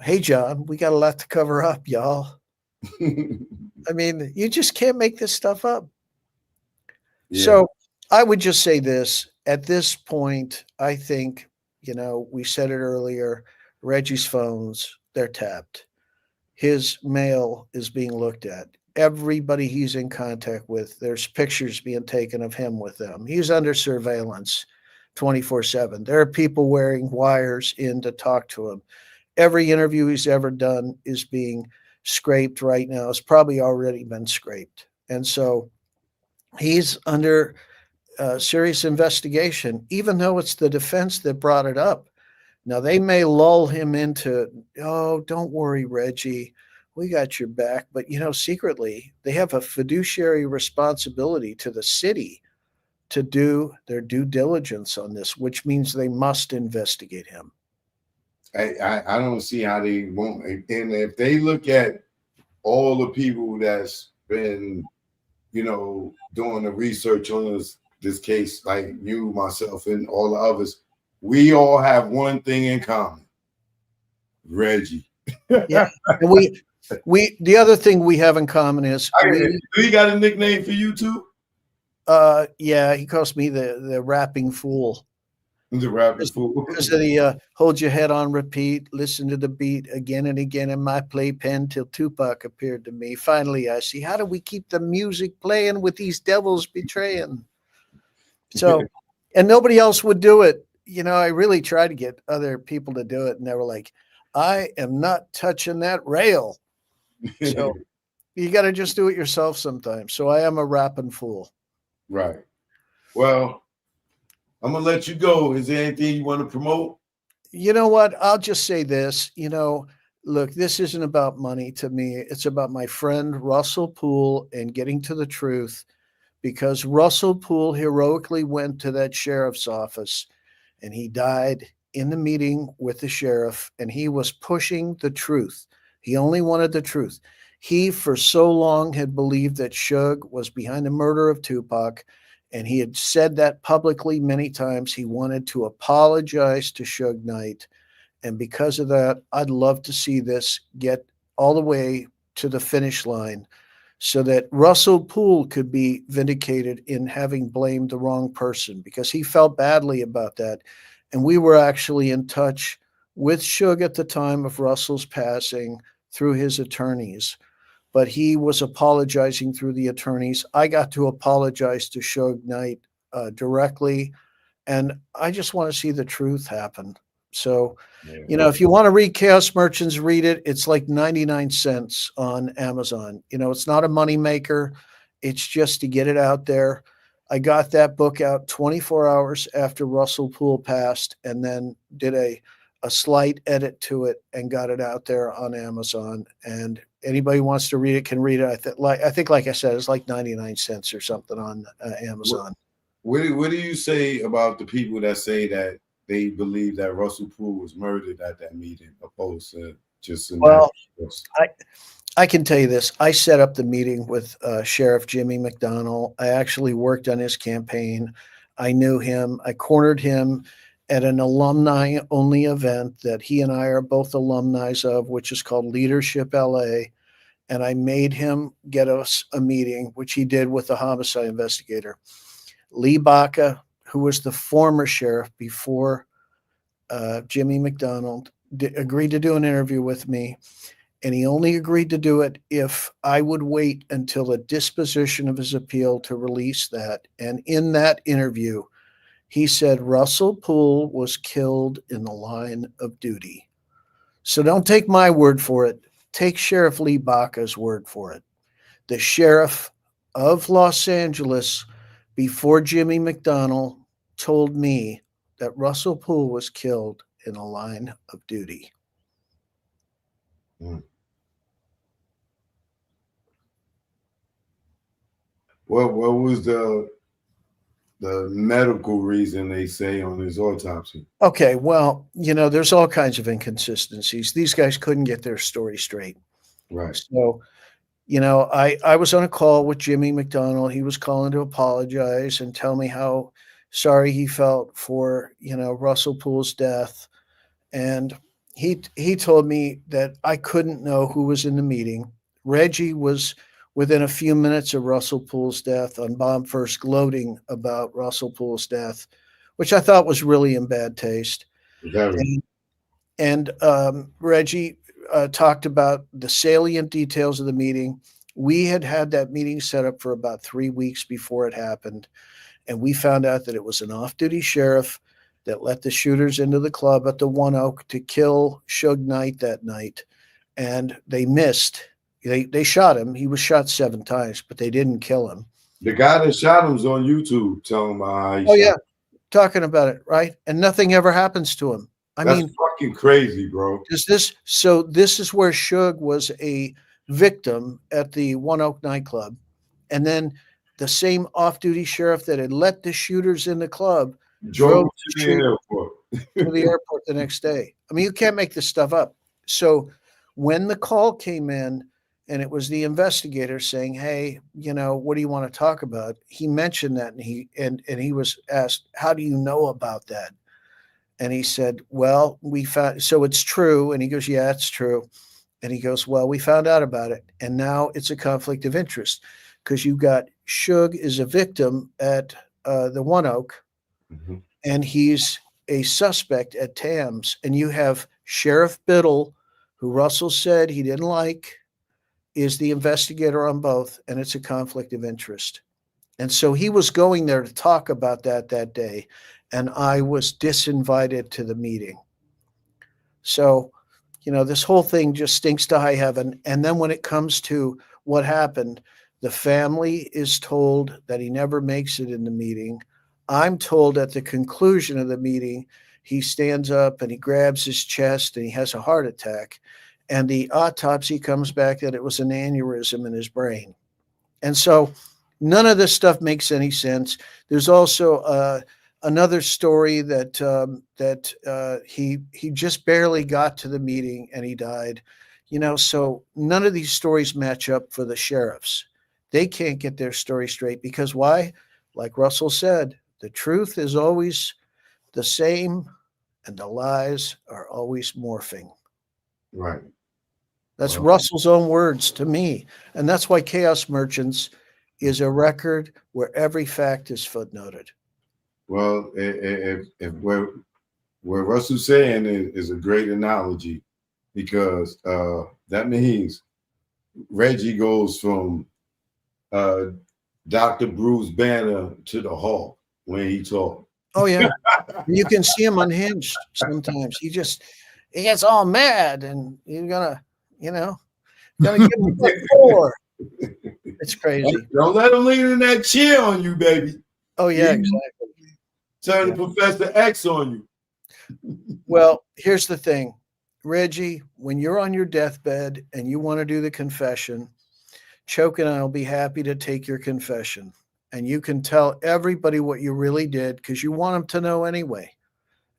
Hey John, we got a lot to cover up, y'all. I mean, you just can't make this stuff up. Yeah. So I would just say this at this point. I think, we said it earlier, Reggie's phones, they're tapped. His mail is being looked at. Everybody he's in contact with, there's pictures being taken of him with them. He's under surveillance 24/7. There are people wearing wires in to talk to him. Every interview he's ever done is being scraped right now. It's probably already been scraped. And so he's under serious investigation, even though it's the defense that brought it up. Now, they may lull him into, oh, don't worry, Reggie, we got your back. But, secretly, they have a fiduciary responsibility to the city to do their due diligence on this, which means they must investigate him. I don't see how they won't. And if they look at all the people that's been, doing the research on this case, like you, myself, and all the others, we all have one thing in common: Reggie. Yeah, and we the other thing we have in common is do you got a nickname for you too? Yeah, he calls me the rapping fool. The rapping fool. Because of the hold your head on repeat, listen to the beat again and again in my playpen till Tupac appeared to me. Finally, I see, how do we keep the music playing with these devils betraying? So, and nobody else would do it. I really tried to get other people to do it, and they were like, I am not touching that rail. So you got to just do it yourself sometimes. So I am a rapping fool. Right. Well, I'm going to let you go. Is there anything you want to promote? You know what? I'll just say this. Look, this isn't about money to me. It's about my friend Russell Poole and getting to the truth, because Russell Poole heroically went to that sheriff's office and he died in the meeting with the sheriff, and he was pushing the truth. He only wanted the truth. He, for so long, had believed that Suge was behind the murder of Tupac, and he had said that publicly many times. He wanted to apologize to Suge Knight, and because of that, I'd love to see this get all the way to the finish line so that Russell Poole could be vindicated in having blamed the wrong person, because he felt badly about that. And we were actually in touch with Suge at the time of Russell's passing through his attorneys, but he was apologizing through the attorneys. I got to apologize to Suge Knight directly, and I just want to see the truth happen. So, if you want to read Chaos Merchants, read it. It's like 99 cents on Amazon. It's not a moneymaker. It's just to get it out there. I got that book out 24 hours after Russell Poole passed, and then did a slight edit to it and got it out there on Amazon. And anybody who wants to read it can read it. I think, like I said, it's like 99 cents or something on Amazon. What do you say about the people that say that they believe that Russell Poole was murdered at that meeting, opposed to just I can tell you this. I set up the meeting with Sheriff Jimmy McDonnell. I actually worked on his campaign. I knew him. I cornered him at an alumni-only event that he and I are both alumni of, which is called Leadership LA. And I made him get us a meeting, which he did with the homicide investigator. Lee Baca, who was the former sheriff before Jimmy McDonnell, agreed to do an interview with me. And he only agreed to do it if I would wait until the disposition of his appeal to release that. And in that interview, he said Russell Poole was killed in the line of duty. So don't take my word for it. Take Sheriff Lee Baca's word for it. The sheriff of Los Angeles, before Jimmy McDonnell, told me that Russell Poole was killed in a line of duty. What was the medical reason they say on his autopsy? Okay, well, there's all kinds of inconsistencies. These guys couldn't get their story straight. Right. So, I was on a call with Jimmy McDonnell. He was calling to apologize and tell me how sorry he felt for, Russell Poole's death. And he told me that I couldn't know who was in the meeting. Reggie was within a few minutes of Russell Poole's death on Bomb First gloating about Russell Poole's death, which I thought was really in bad taste. And Reggie talked about the salient details of the meeting. We had that meeting set up for about 3 weeks before it happened. And we found out that it was an off-duty sheriff that let the shooters into the club at the One Oak to kill Suge Knight that night. And they missed. They shot him. He was shot 7 times, but they didn't kill him. The guy that shot him's on YouTube telling him how he Oh shot yeah, him. talking about it, right? And nothing ever happens to him. I That's mean, fucking crazy, bro. this is where Suge was a victim at the One Oak nightclub, and then the same off-duty sheriff that had let the shooters in the club Drove drove to the airport. to the airport the next day. I mean, you can't make this stuff up. So when the call came in and it was the investigator saying, "Hey, what do you want to talk about?" He mentioned that, and he was asked, "How do you know about that?" And he said, "Well, we found, so it's true." And he goes, "Yeah, it's true." And he goes, "Well, we found out about it, and now it's a conflict of interest because you got Suge is a victim at the One Oak, Mhm. and he's a suspect at Tams, and you have Sheriff Biddle, who Russell said he didn't like, is the investigator on both, and it's a conflict of interest." And so he was going there to talk about that day, and I was disinvited to the meeting. So, this whole thing just stinks to high heaven. And then when it comes to what happened, the family is told that he never makes it in the meeting. I'm told at the conclusion of the meeting, he stands up and he grabs his chest and he has a heart attack. And the autopsy comes back that it was an aneurysm in his brain. And so none of this stuff makes any sense. There's also another story that he just barely got to the meeting and he died. So none of these stories match up for the sheriffs. They can't get their story straight because why? Like Russell said, the truth is always the same and the lies are always morphing. Right. That's Well, Russell's own words to me. And that's why Chaos Merchants is a record where every fact is footnoted. well, if where Russell's saying is a great analogy because that means Reggie goes from Dr. Bruce Banner to the Hulk when he talks. Oh yeah. You can see him unhinged sometimes. He gets all mad and you're gonna give him a 4. It's crazy. Don't let him lean in that chair on you, baby. Oh yeah, exactly. Turn Yeah. Professor X on you. Well, here's the thing, Reggie, when you're on your deathbed and you want to do the confession, Choke and I will be happy to take your confession. And you can tell everybody what you really did because you want them to know anyway.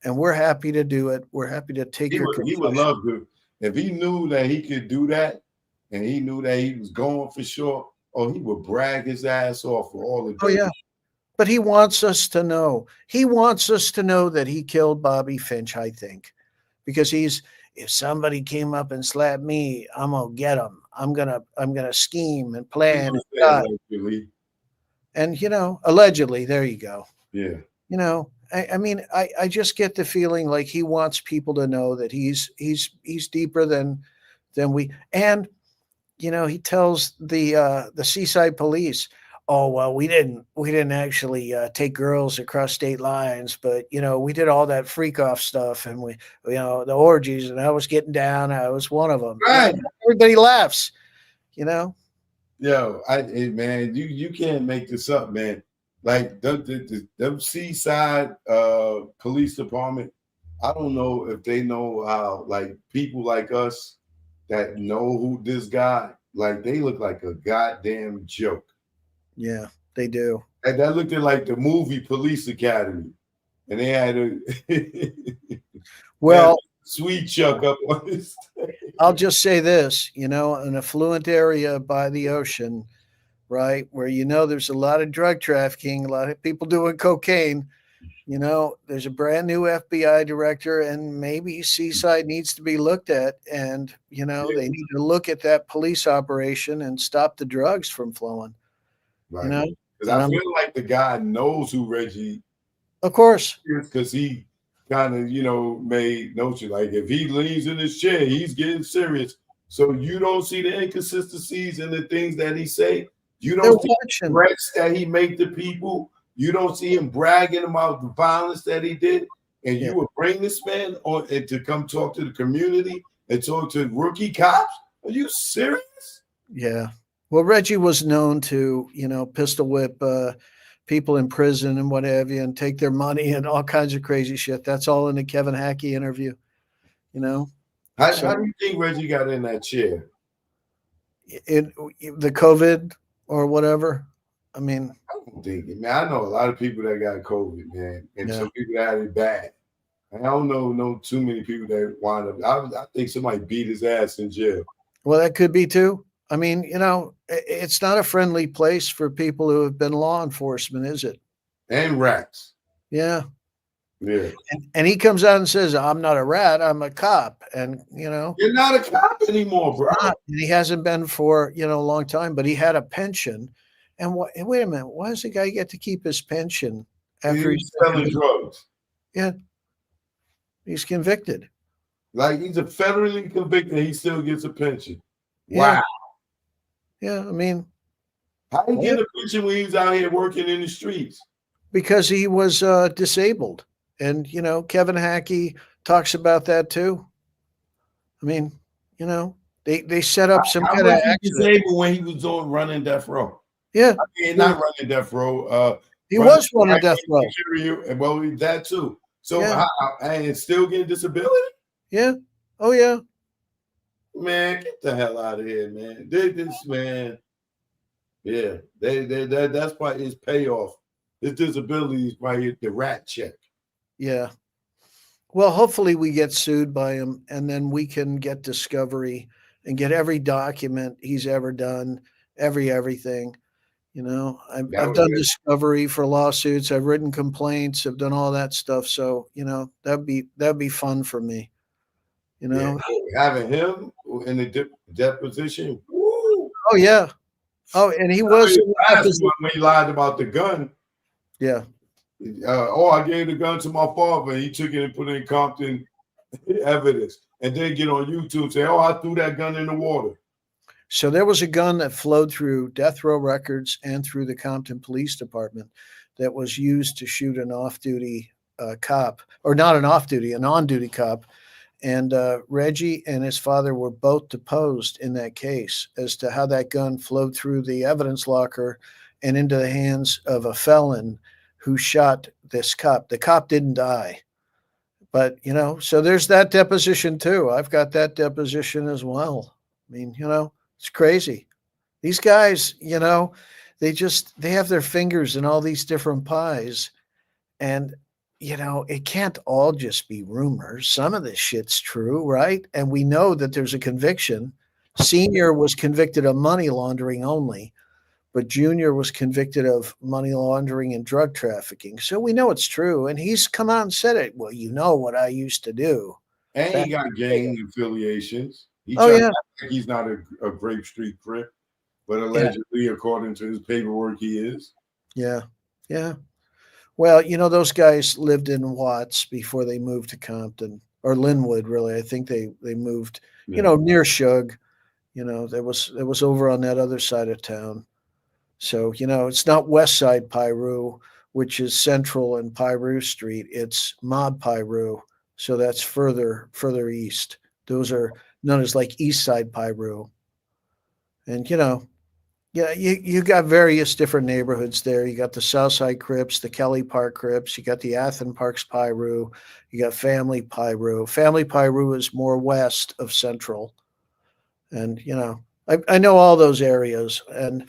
And we're happy to do it. We're happy to take your confession. He would love to. If he knew that he could do that and he knew that he was going for sure, he would brag his ass off for all the day. Oh, yeah. But he wants us to know. He wants us to know that he killed Bobby Finch, I think. Because if somebody came up and slapped me, I'm gonna get him. I'm gonna scheme and plan. And allegedly, there you go. Yeah. I mean, I just get the feeling like he wants people to know that he's deeper than we. And he tells the Seaside Police, "Oh well, we didn't actually take girls across state lines, but we did all that freak off stuff, and we the orgies, and I was getting down. I was one of them." Right. Everybody laughs. Yo, man, you can't make this up, man. Like the Seaside Police Department, I don't know if they know how like people like us that know who this guy, like they look like a goddamn joke. Yeah, they do. And that looked at like the movie Police Academy, and they had well, Sweet Chuck up on this stage. I'll just say this, an affluent area by the ocean, right, where there's a lot of drug trafficking, a lot of people doing cocaine. There's a brand new FBI director, and maybe Seaside needs to be looked at, and they need to look at that police operation and stop the drugs from flowing. Right. Because I feel like the guy knows who Reggie, of course, because he kind of made notion like if he leans in his chair, he's getting serious. So you don't see the inconsistencies in the things that he say. You don't see the threats that he make to people. You don't see him bragging about the violence that he did. And you would bring this man on and to come talk to the community and talk to rookie cops? Are you serious? Yeah. Well, Reggie was known to, pistol whip people in prison and what have you, and take their money and all kinds of crazy shit. That's all in the Kevin Hackey interview, you know. How So do you think Reggie got in that chair? it the COVID or whatever. I mean, I don't think, man. I know a lot of people that got COVID, man, and yeah. some people that had it bad. And I don't know too many people that wind up. I think somebody beat his ass in jail. Well, that could be too. I mean, it's not a friendly place for people who have been law enforcement, is it? And rats. Yeah. Yeah. And he comes out and says, "I'm not a rat. I'm a cop." And You're not a cop anymore, bro. he hasn't been for a long time. But he had a pension. And wait a minute, why does the guy get to keep his pension after He's selling drugs? Yeah, he's convicted. Like he's a federally convicted, he still gets a pension. Yeah. Wow. Yeah, I mean, How did he get a pension when he's out here working in the streets? because he was disabled, and Kevin Hackey talks about that too. I mean, they set up some kind of accident. Disabled when he was on running death row. Yeah, I mean, not running death row. he was running death row. Well, that too. So, Yeah. and still getting disability? Yeah. Oh yeah. Man, get the hell out of here, man. This man, yeah, that's probably his payoff. His disability is probably the rat check. Yeah. Well, hopefully we get sued by him, and then we can get discovery and get every document he's ever done, everything. I've done discovery for lawsuits. I've written complaints. I've done all that stuff. So that'd be fun for me. Yeah, having him in the deposition. Woo. Oh yeah. Oh, and he was when he lied about the gun. Yeah. I gave the gun to my father. He took it and put it in Compton evidence, and then get on YouTube and say, "Oh, I threw that gun in the water." So there was a gun that flowed through Death Row Records and through the Compton Police Department that was used to shoot an off-duty cop, or not an off-duty, an on-duty cop. And Reggie and his father were both deposed in that case as to how that gun flowed through the evidence locker and into the hands of a felon who shot this cop. The cop didn't die. But, so there's that deposition too. I've got that deposition as well. I mean, it's crazy. These guys, they have their fingers in all these different pies. And it can't all just be rumors. Some of this shit's true, right? And we know that there's a conviction. Senior was convicted of money laundering only, but Junior was convicted of money laundering and drug trafficking. So we know it's true. And he's come out and said it. Well, you know what I used to do. And he got gang affiliations. Yeah. He's not a Grape Street Crip, but allegedly, according to his paperwork, he is. Yeah. Yeah. Well, those guys lived in Watts before they moved to Compton, or Linwood, really. I think they moved, near Shug. That was over on that other side of town. So, it's not West Side Piru, which is Central and Piru Street. It's Mob Piru. So that's further east. Those are known as like East Side Piru. And, you got various different neighborhoods there. You got the Southside Crips, the Kelly Park Crips. You got the Athen Parks Piru. You got Family Piru. Family Piru is more west of Central. And, I know all those areas. And,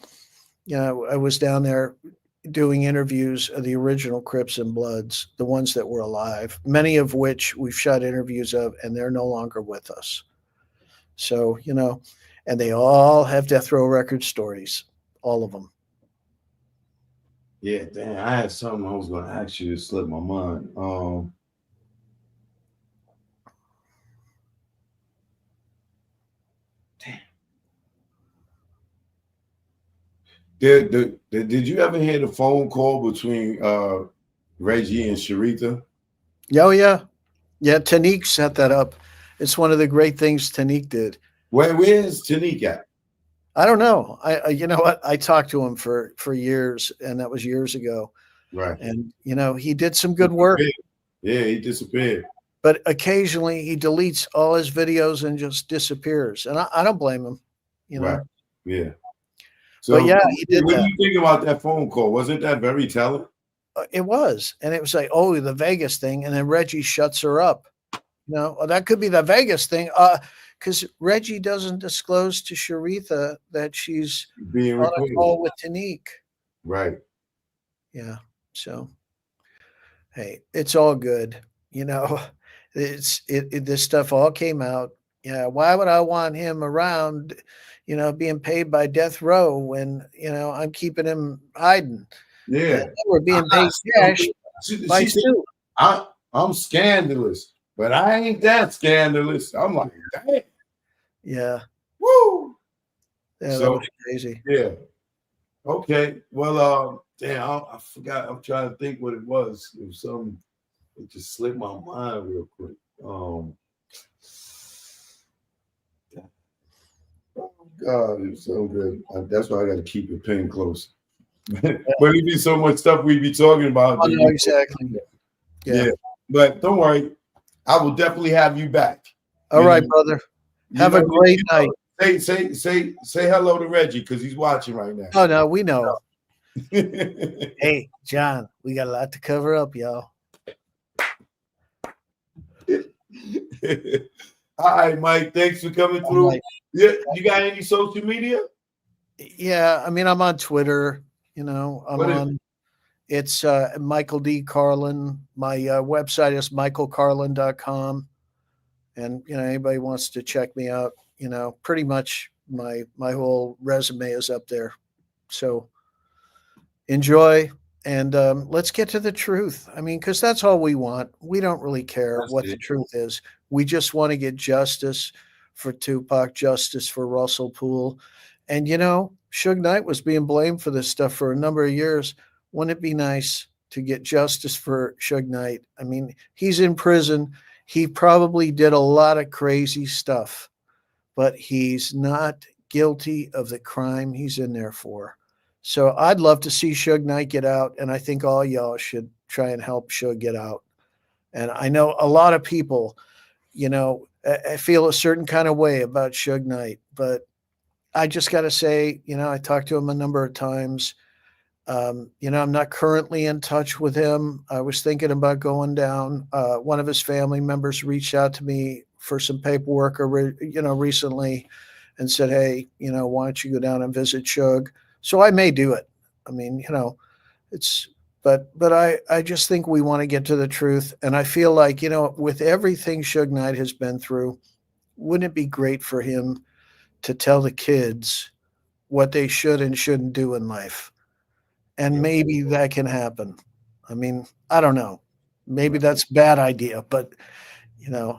I was down there doing interviews of the original Crips and Bloods, the ones that were alive, many of which we've shot interviews of, and they're no longer with us. So, and they all have Death Row Record stories, all of them. Yeah, damn, I had something I was going to ask you to slip my mind. Did you ever hear the phone call between Reggie and Sharita? Oh, yeah. Yeah, Tanique set that up. It's one of the great things Tanique did. Where's Tanique at? I don't know. I you know what? I talked to him for years, and that was years ago. Right. And, he did some good work. Yeah, he disappeared. But occasionally he deletes all his videos and just disappears. And I don't blame him, Right. Yeah. But So yeah, he did what do that. you think about that phone call? Wasn't that very telling? It was, and it was like, oh, the Vegas thing, and then Reggie shuts her up. That could be the Vegas thing. Because Reggie doesn't disclose to Sharitha that she's Being on a recorded. call with Tanique. Right. Yeah. So, hey, it's all good. This stuff all came out. Yeah. Why would I want him around, being paid by death row when, I'm keeping him hiding? Yeah. And we're being I'm paid not cash stupid. by She said, Stu. I'm scandalous, but I ain't that scandalous. I'm like, dang. Yeah. Woo. Yeah. That So was crazy. yeah. Okay. Well, damn, I forgot. I'm trying to think what it was. It was something. It just slipped my mind real quick. Oh God, it's so good. That's why I got to keep your pen close. But it'd be so much stuff we'd be talking about. Oh, no, exactly. Yeah. Yeah. But don't worry, I will definitely have you back. All right, brother. Have a great night. Say hello to Reggie because he's watching right now. Oh no, we know. Hey, John, we got a lot to cover up, y'all. All right, Mike. Thanks for coming through. Right. Yeah, you got any social media? Yeah, I mean, I'm on Twitter. It's Michael D. Carlin. My website is michaelcarlin.com. And anybody wants to check me out, pretty much my whole resume is up there. So enjoy, and let's get to the truth. I mean, because that's all we want. We don't really care what the truth is. We just want to get justice for Tupac, justice for Russell Poole. And Suge Knight was being blamed for this stuff for a number of years. Wouldn't it be nice to get justice for Suge Knight? I mean, he's in prison. He probably did a lot of crazy stuff, but he's not guilty of the crime he's in there for. So I'd love to see Suge Knight get out, and I think all y'all should try and help Suge get out. And I know a lot of people, I feel a certain kind of way about Suge Knight, but I just got to say, I talked to him a number of times. I'm not currently in touch with him. I was thinking about going down. One of his family members reached out to me for some paperwork, recently, and said, "Hey, why don't you go down and visit Suge?" So I may do it. I mean, but I just think we want to get to the truth, and I feel like with everything Suge Knight has been through, wouldn't it be great for him to tell the kids what they should and shouldn't do in life? And maybe that can happen. I mean, I don't know. Maybe that's a bad idea, but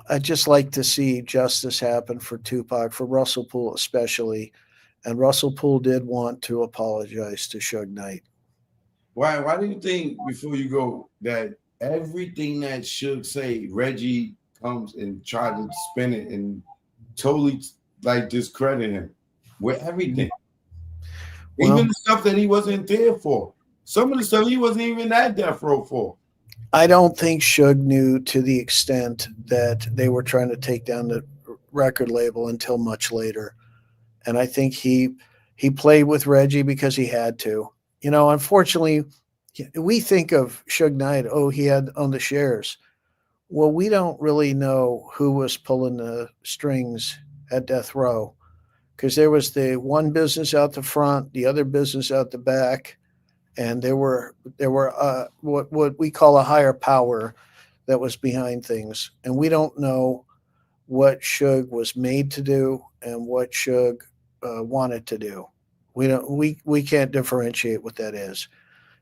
I'd just like to see justice happen for Tupac, for Russell Poole especially. And Russell Poole did want to apologize to Suge Knight. Why do you think, before you go, that everything that Suge say, Reggie comes and try to spin it and totally discredit him with everything? Well, even the stuff that he wasn't there for. Some of the stuff he wasn't even at death row for. I don't think Suge knew to the extent that they were trying to take down the record label until much later. And I think he played with Reggie because he had to. Unfortunately, we think of Suge Knight, he had on the shares. Well, we don't really know who was pulling the strings at death row, because there was the one business out the front, the other business out the back, and there were what we call a higher power that was behind things, and we don't know what Suge was made to do and what Suge wanted to do. We can't differentiate what that is.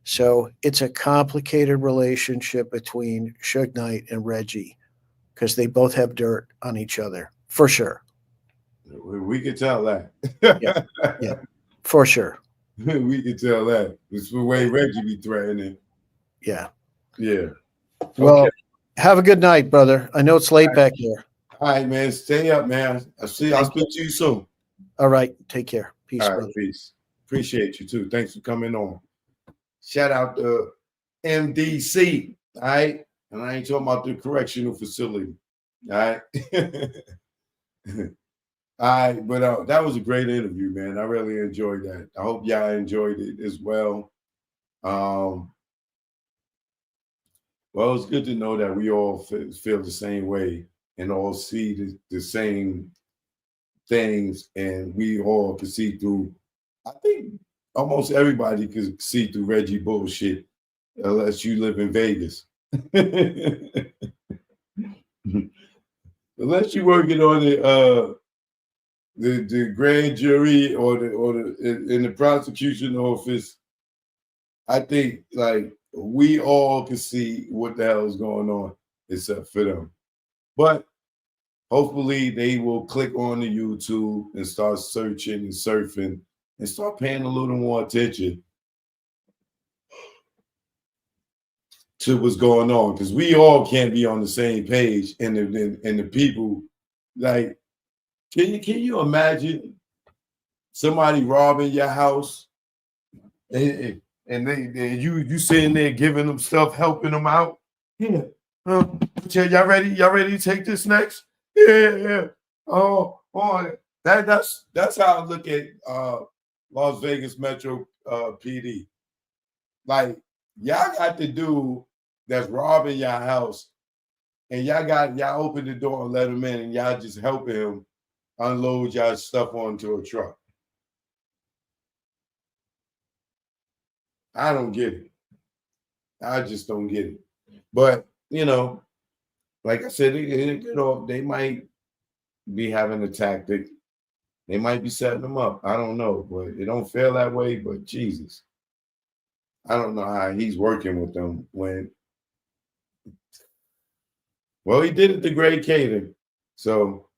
So it's a complicated relationship between Suge Knight and Reggie, because they both have dirt on each other, for sure. We could tell that. Yeah, for sure. We could tell that. It's the way Reggie be threatening. Yeah. Yeah. Well, okay. Have a good night, brother. I know it's late back there. All right, man. Stay up, man. I'll speak to you soon. All right. Take care. Peace, All right, brother. peace. Appreciate you too. Thanks for coming on. Shout out to MDC. All right. And I ain't talking about the correctional facility. All right. But that was a great interview, man. I really enjoyed that. I hope y'all enjoyed it as well. Well, it's good to know that we all feel the same way and all see the same things, and we all can see through. I think almost everybody can see through Reggie bullshit, unless you live in Vegas. Unless you're working on the grand jury or in the prosecution office, I think like we all can see what the hell is going on, except for them. But hopefully they will click on the YouTube and start searching and surfing and start paying a little more attention to what's going on, because we all can't be on the same page. And the people, like, can you imagine somebody robbing your house and you sitting there giving them stuff, helping them out? Yeah. Y'all ready? Y'all ready to take this next? Yeah. Oh, that's how I look at Las Vegas Metro PD. Like, y'all got the dude that's robbing your house, and y'all open the door and let him in, and y'all just helping him unload y'all stuff onto a truck. I don't get it. I just don't get it. But, you know, like I said, they might be having a tactic. They might be setting them up. I don't know, but it don't feel that way. But Jesus, I don't know how he's working with them when. Well, he did it to Greg Caden, so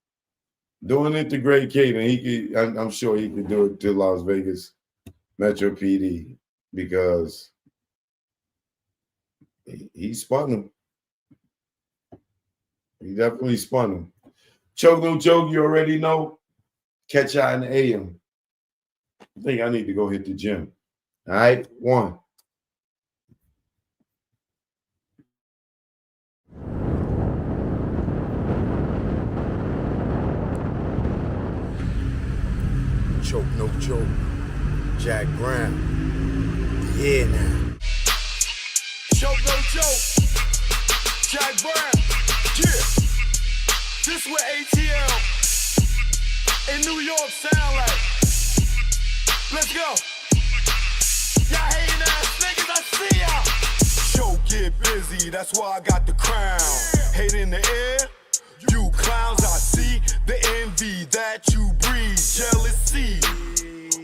doing it to Greg Caden, I'm sure he could do it to Las Vegas Metro PD, because he spun them. He definitely spun them. Choke no joke, you already know. Catch y'all in the AM. I think I need to go hit the gym. All right, 1. Choke no joke. Jack Brown. Yeah now. Choke no joke. Jack Brown. Yeah. This what ATL in New York sound like. Let's go. Y'all hating ass niggas, I see y'all. Choke get busy, that's why I got the crown. Hate in the air. You clowns, I see the envy that you breathe, jealousy.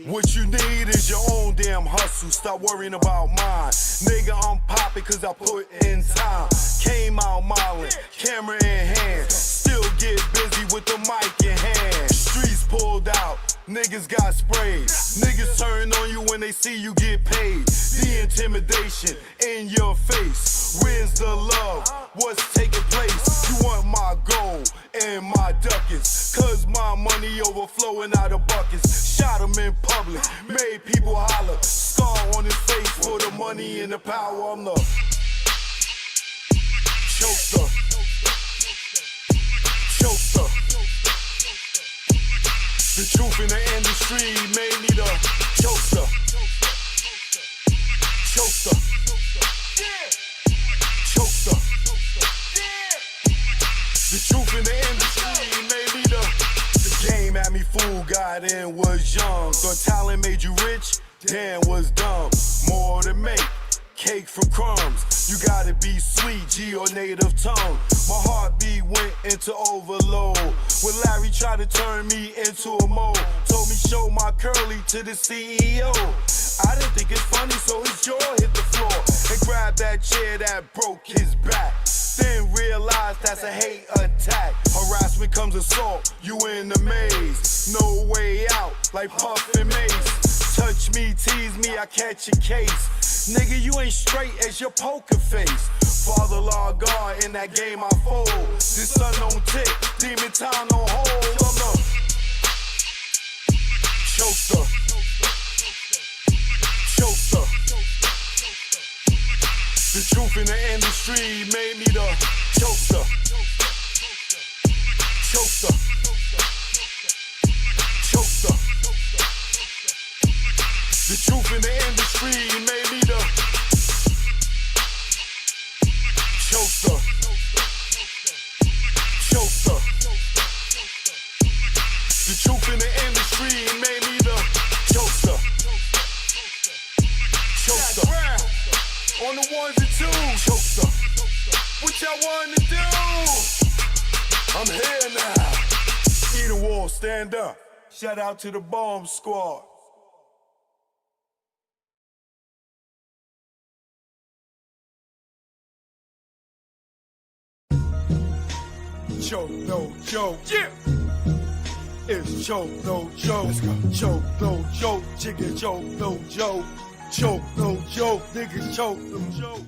What you need is your own damn hustle. Stop worrying about mine. Nigga, I'm popping cause I put in time. Came out modeling, camera in hand. Still get busy with the mic in hand. Streets pulled out, niggas got sprayed. Niggas turn on you when they see you get paid. The intimidation in your face. Where's the love? What's taking place? You want my gold and my ducats, cause my money overflowing out of buckets. Shot him in public, made people holler. Scar on his face for the money and the power. I'm the chokester. Chokester. The truth in the industry made me the chokester. Chokester. Chokester. The truth in the industry made me the game had me fooled, got in, was young. Thought talent made you rich, damn was dumb. More to make, cake from crumbs. You gotta be sweet, G or native tongue. My heartbeat went into overload when Larry tried to turn me into a mole. Told me show my curly to the CEO. I didn't think it's funny, so his jaw hit the floor and grabbed that chair that broke his back. Then realized that's a hate attack. Harassment comes assault, you in the maze. No way out, like Puff and Mace. Touch me, tease me, I catch a case. Nigga, you ain't straight as your poker face. Father law God, in that game I fold. This sun don't tick, demon time don't hold. I'm the chokester. Chokester. The truth in the industry made me the chokester. Chokester. The truth in the industry made me the choker. Choker. The truth in the industry made me the choker. Choker. On the ones and twos. Choker. What y'all want to do? I'm here now. Eden Wall, stand up. Shout out to the bomb squad. Choke, no joke. Yeah. It's choke, no joke. Choke, no joke. Chicken choke, no joke. Choke, no joke. Niggas choke, no joke.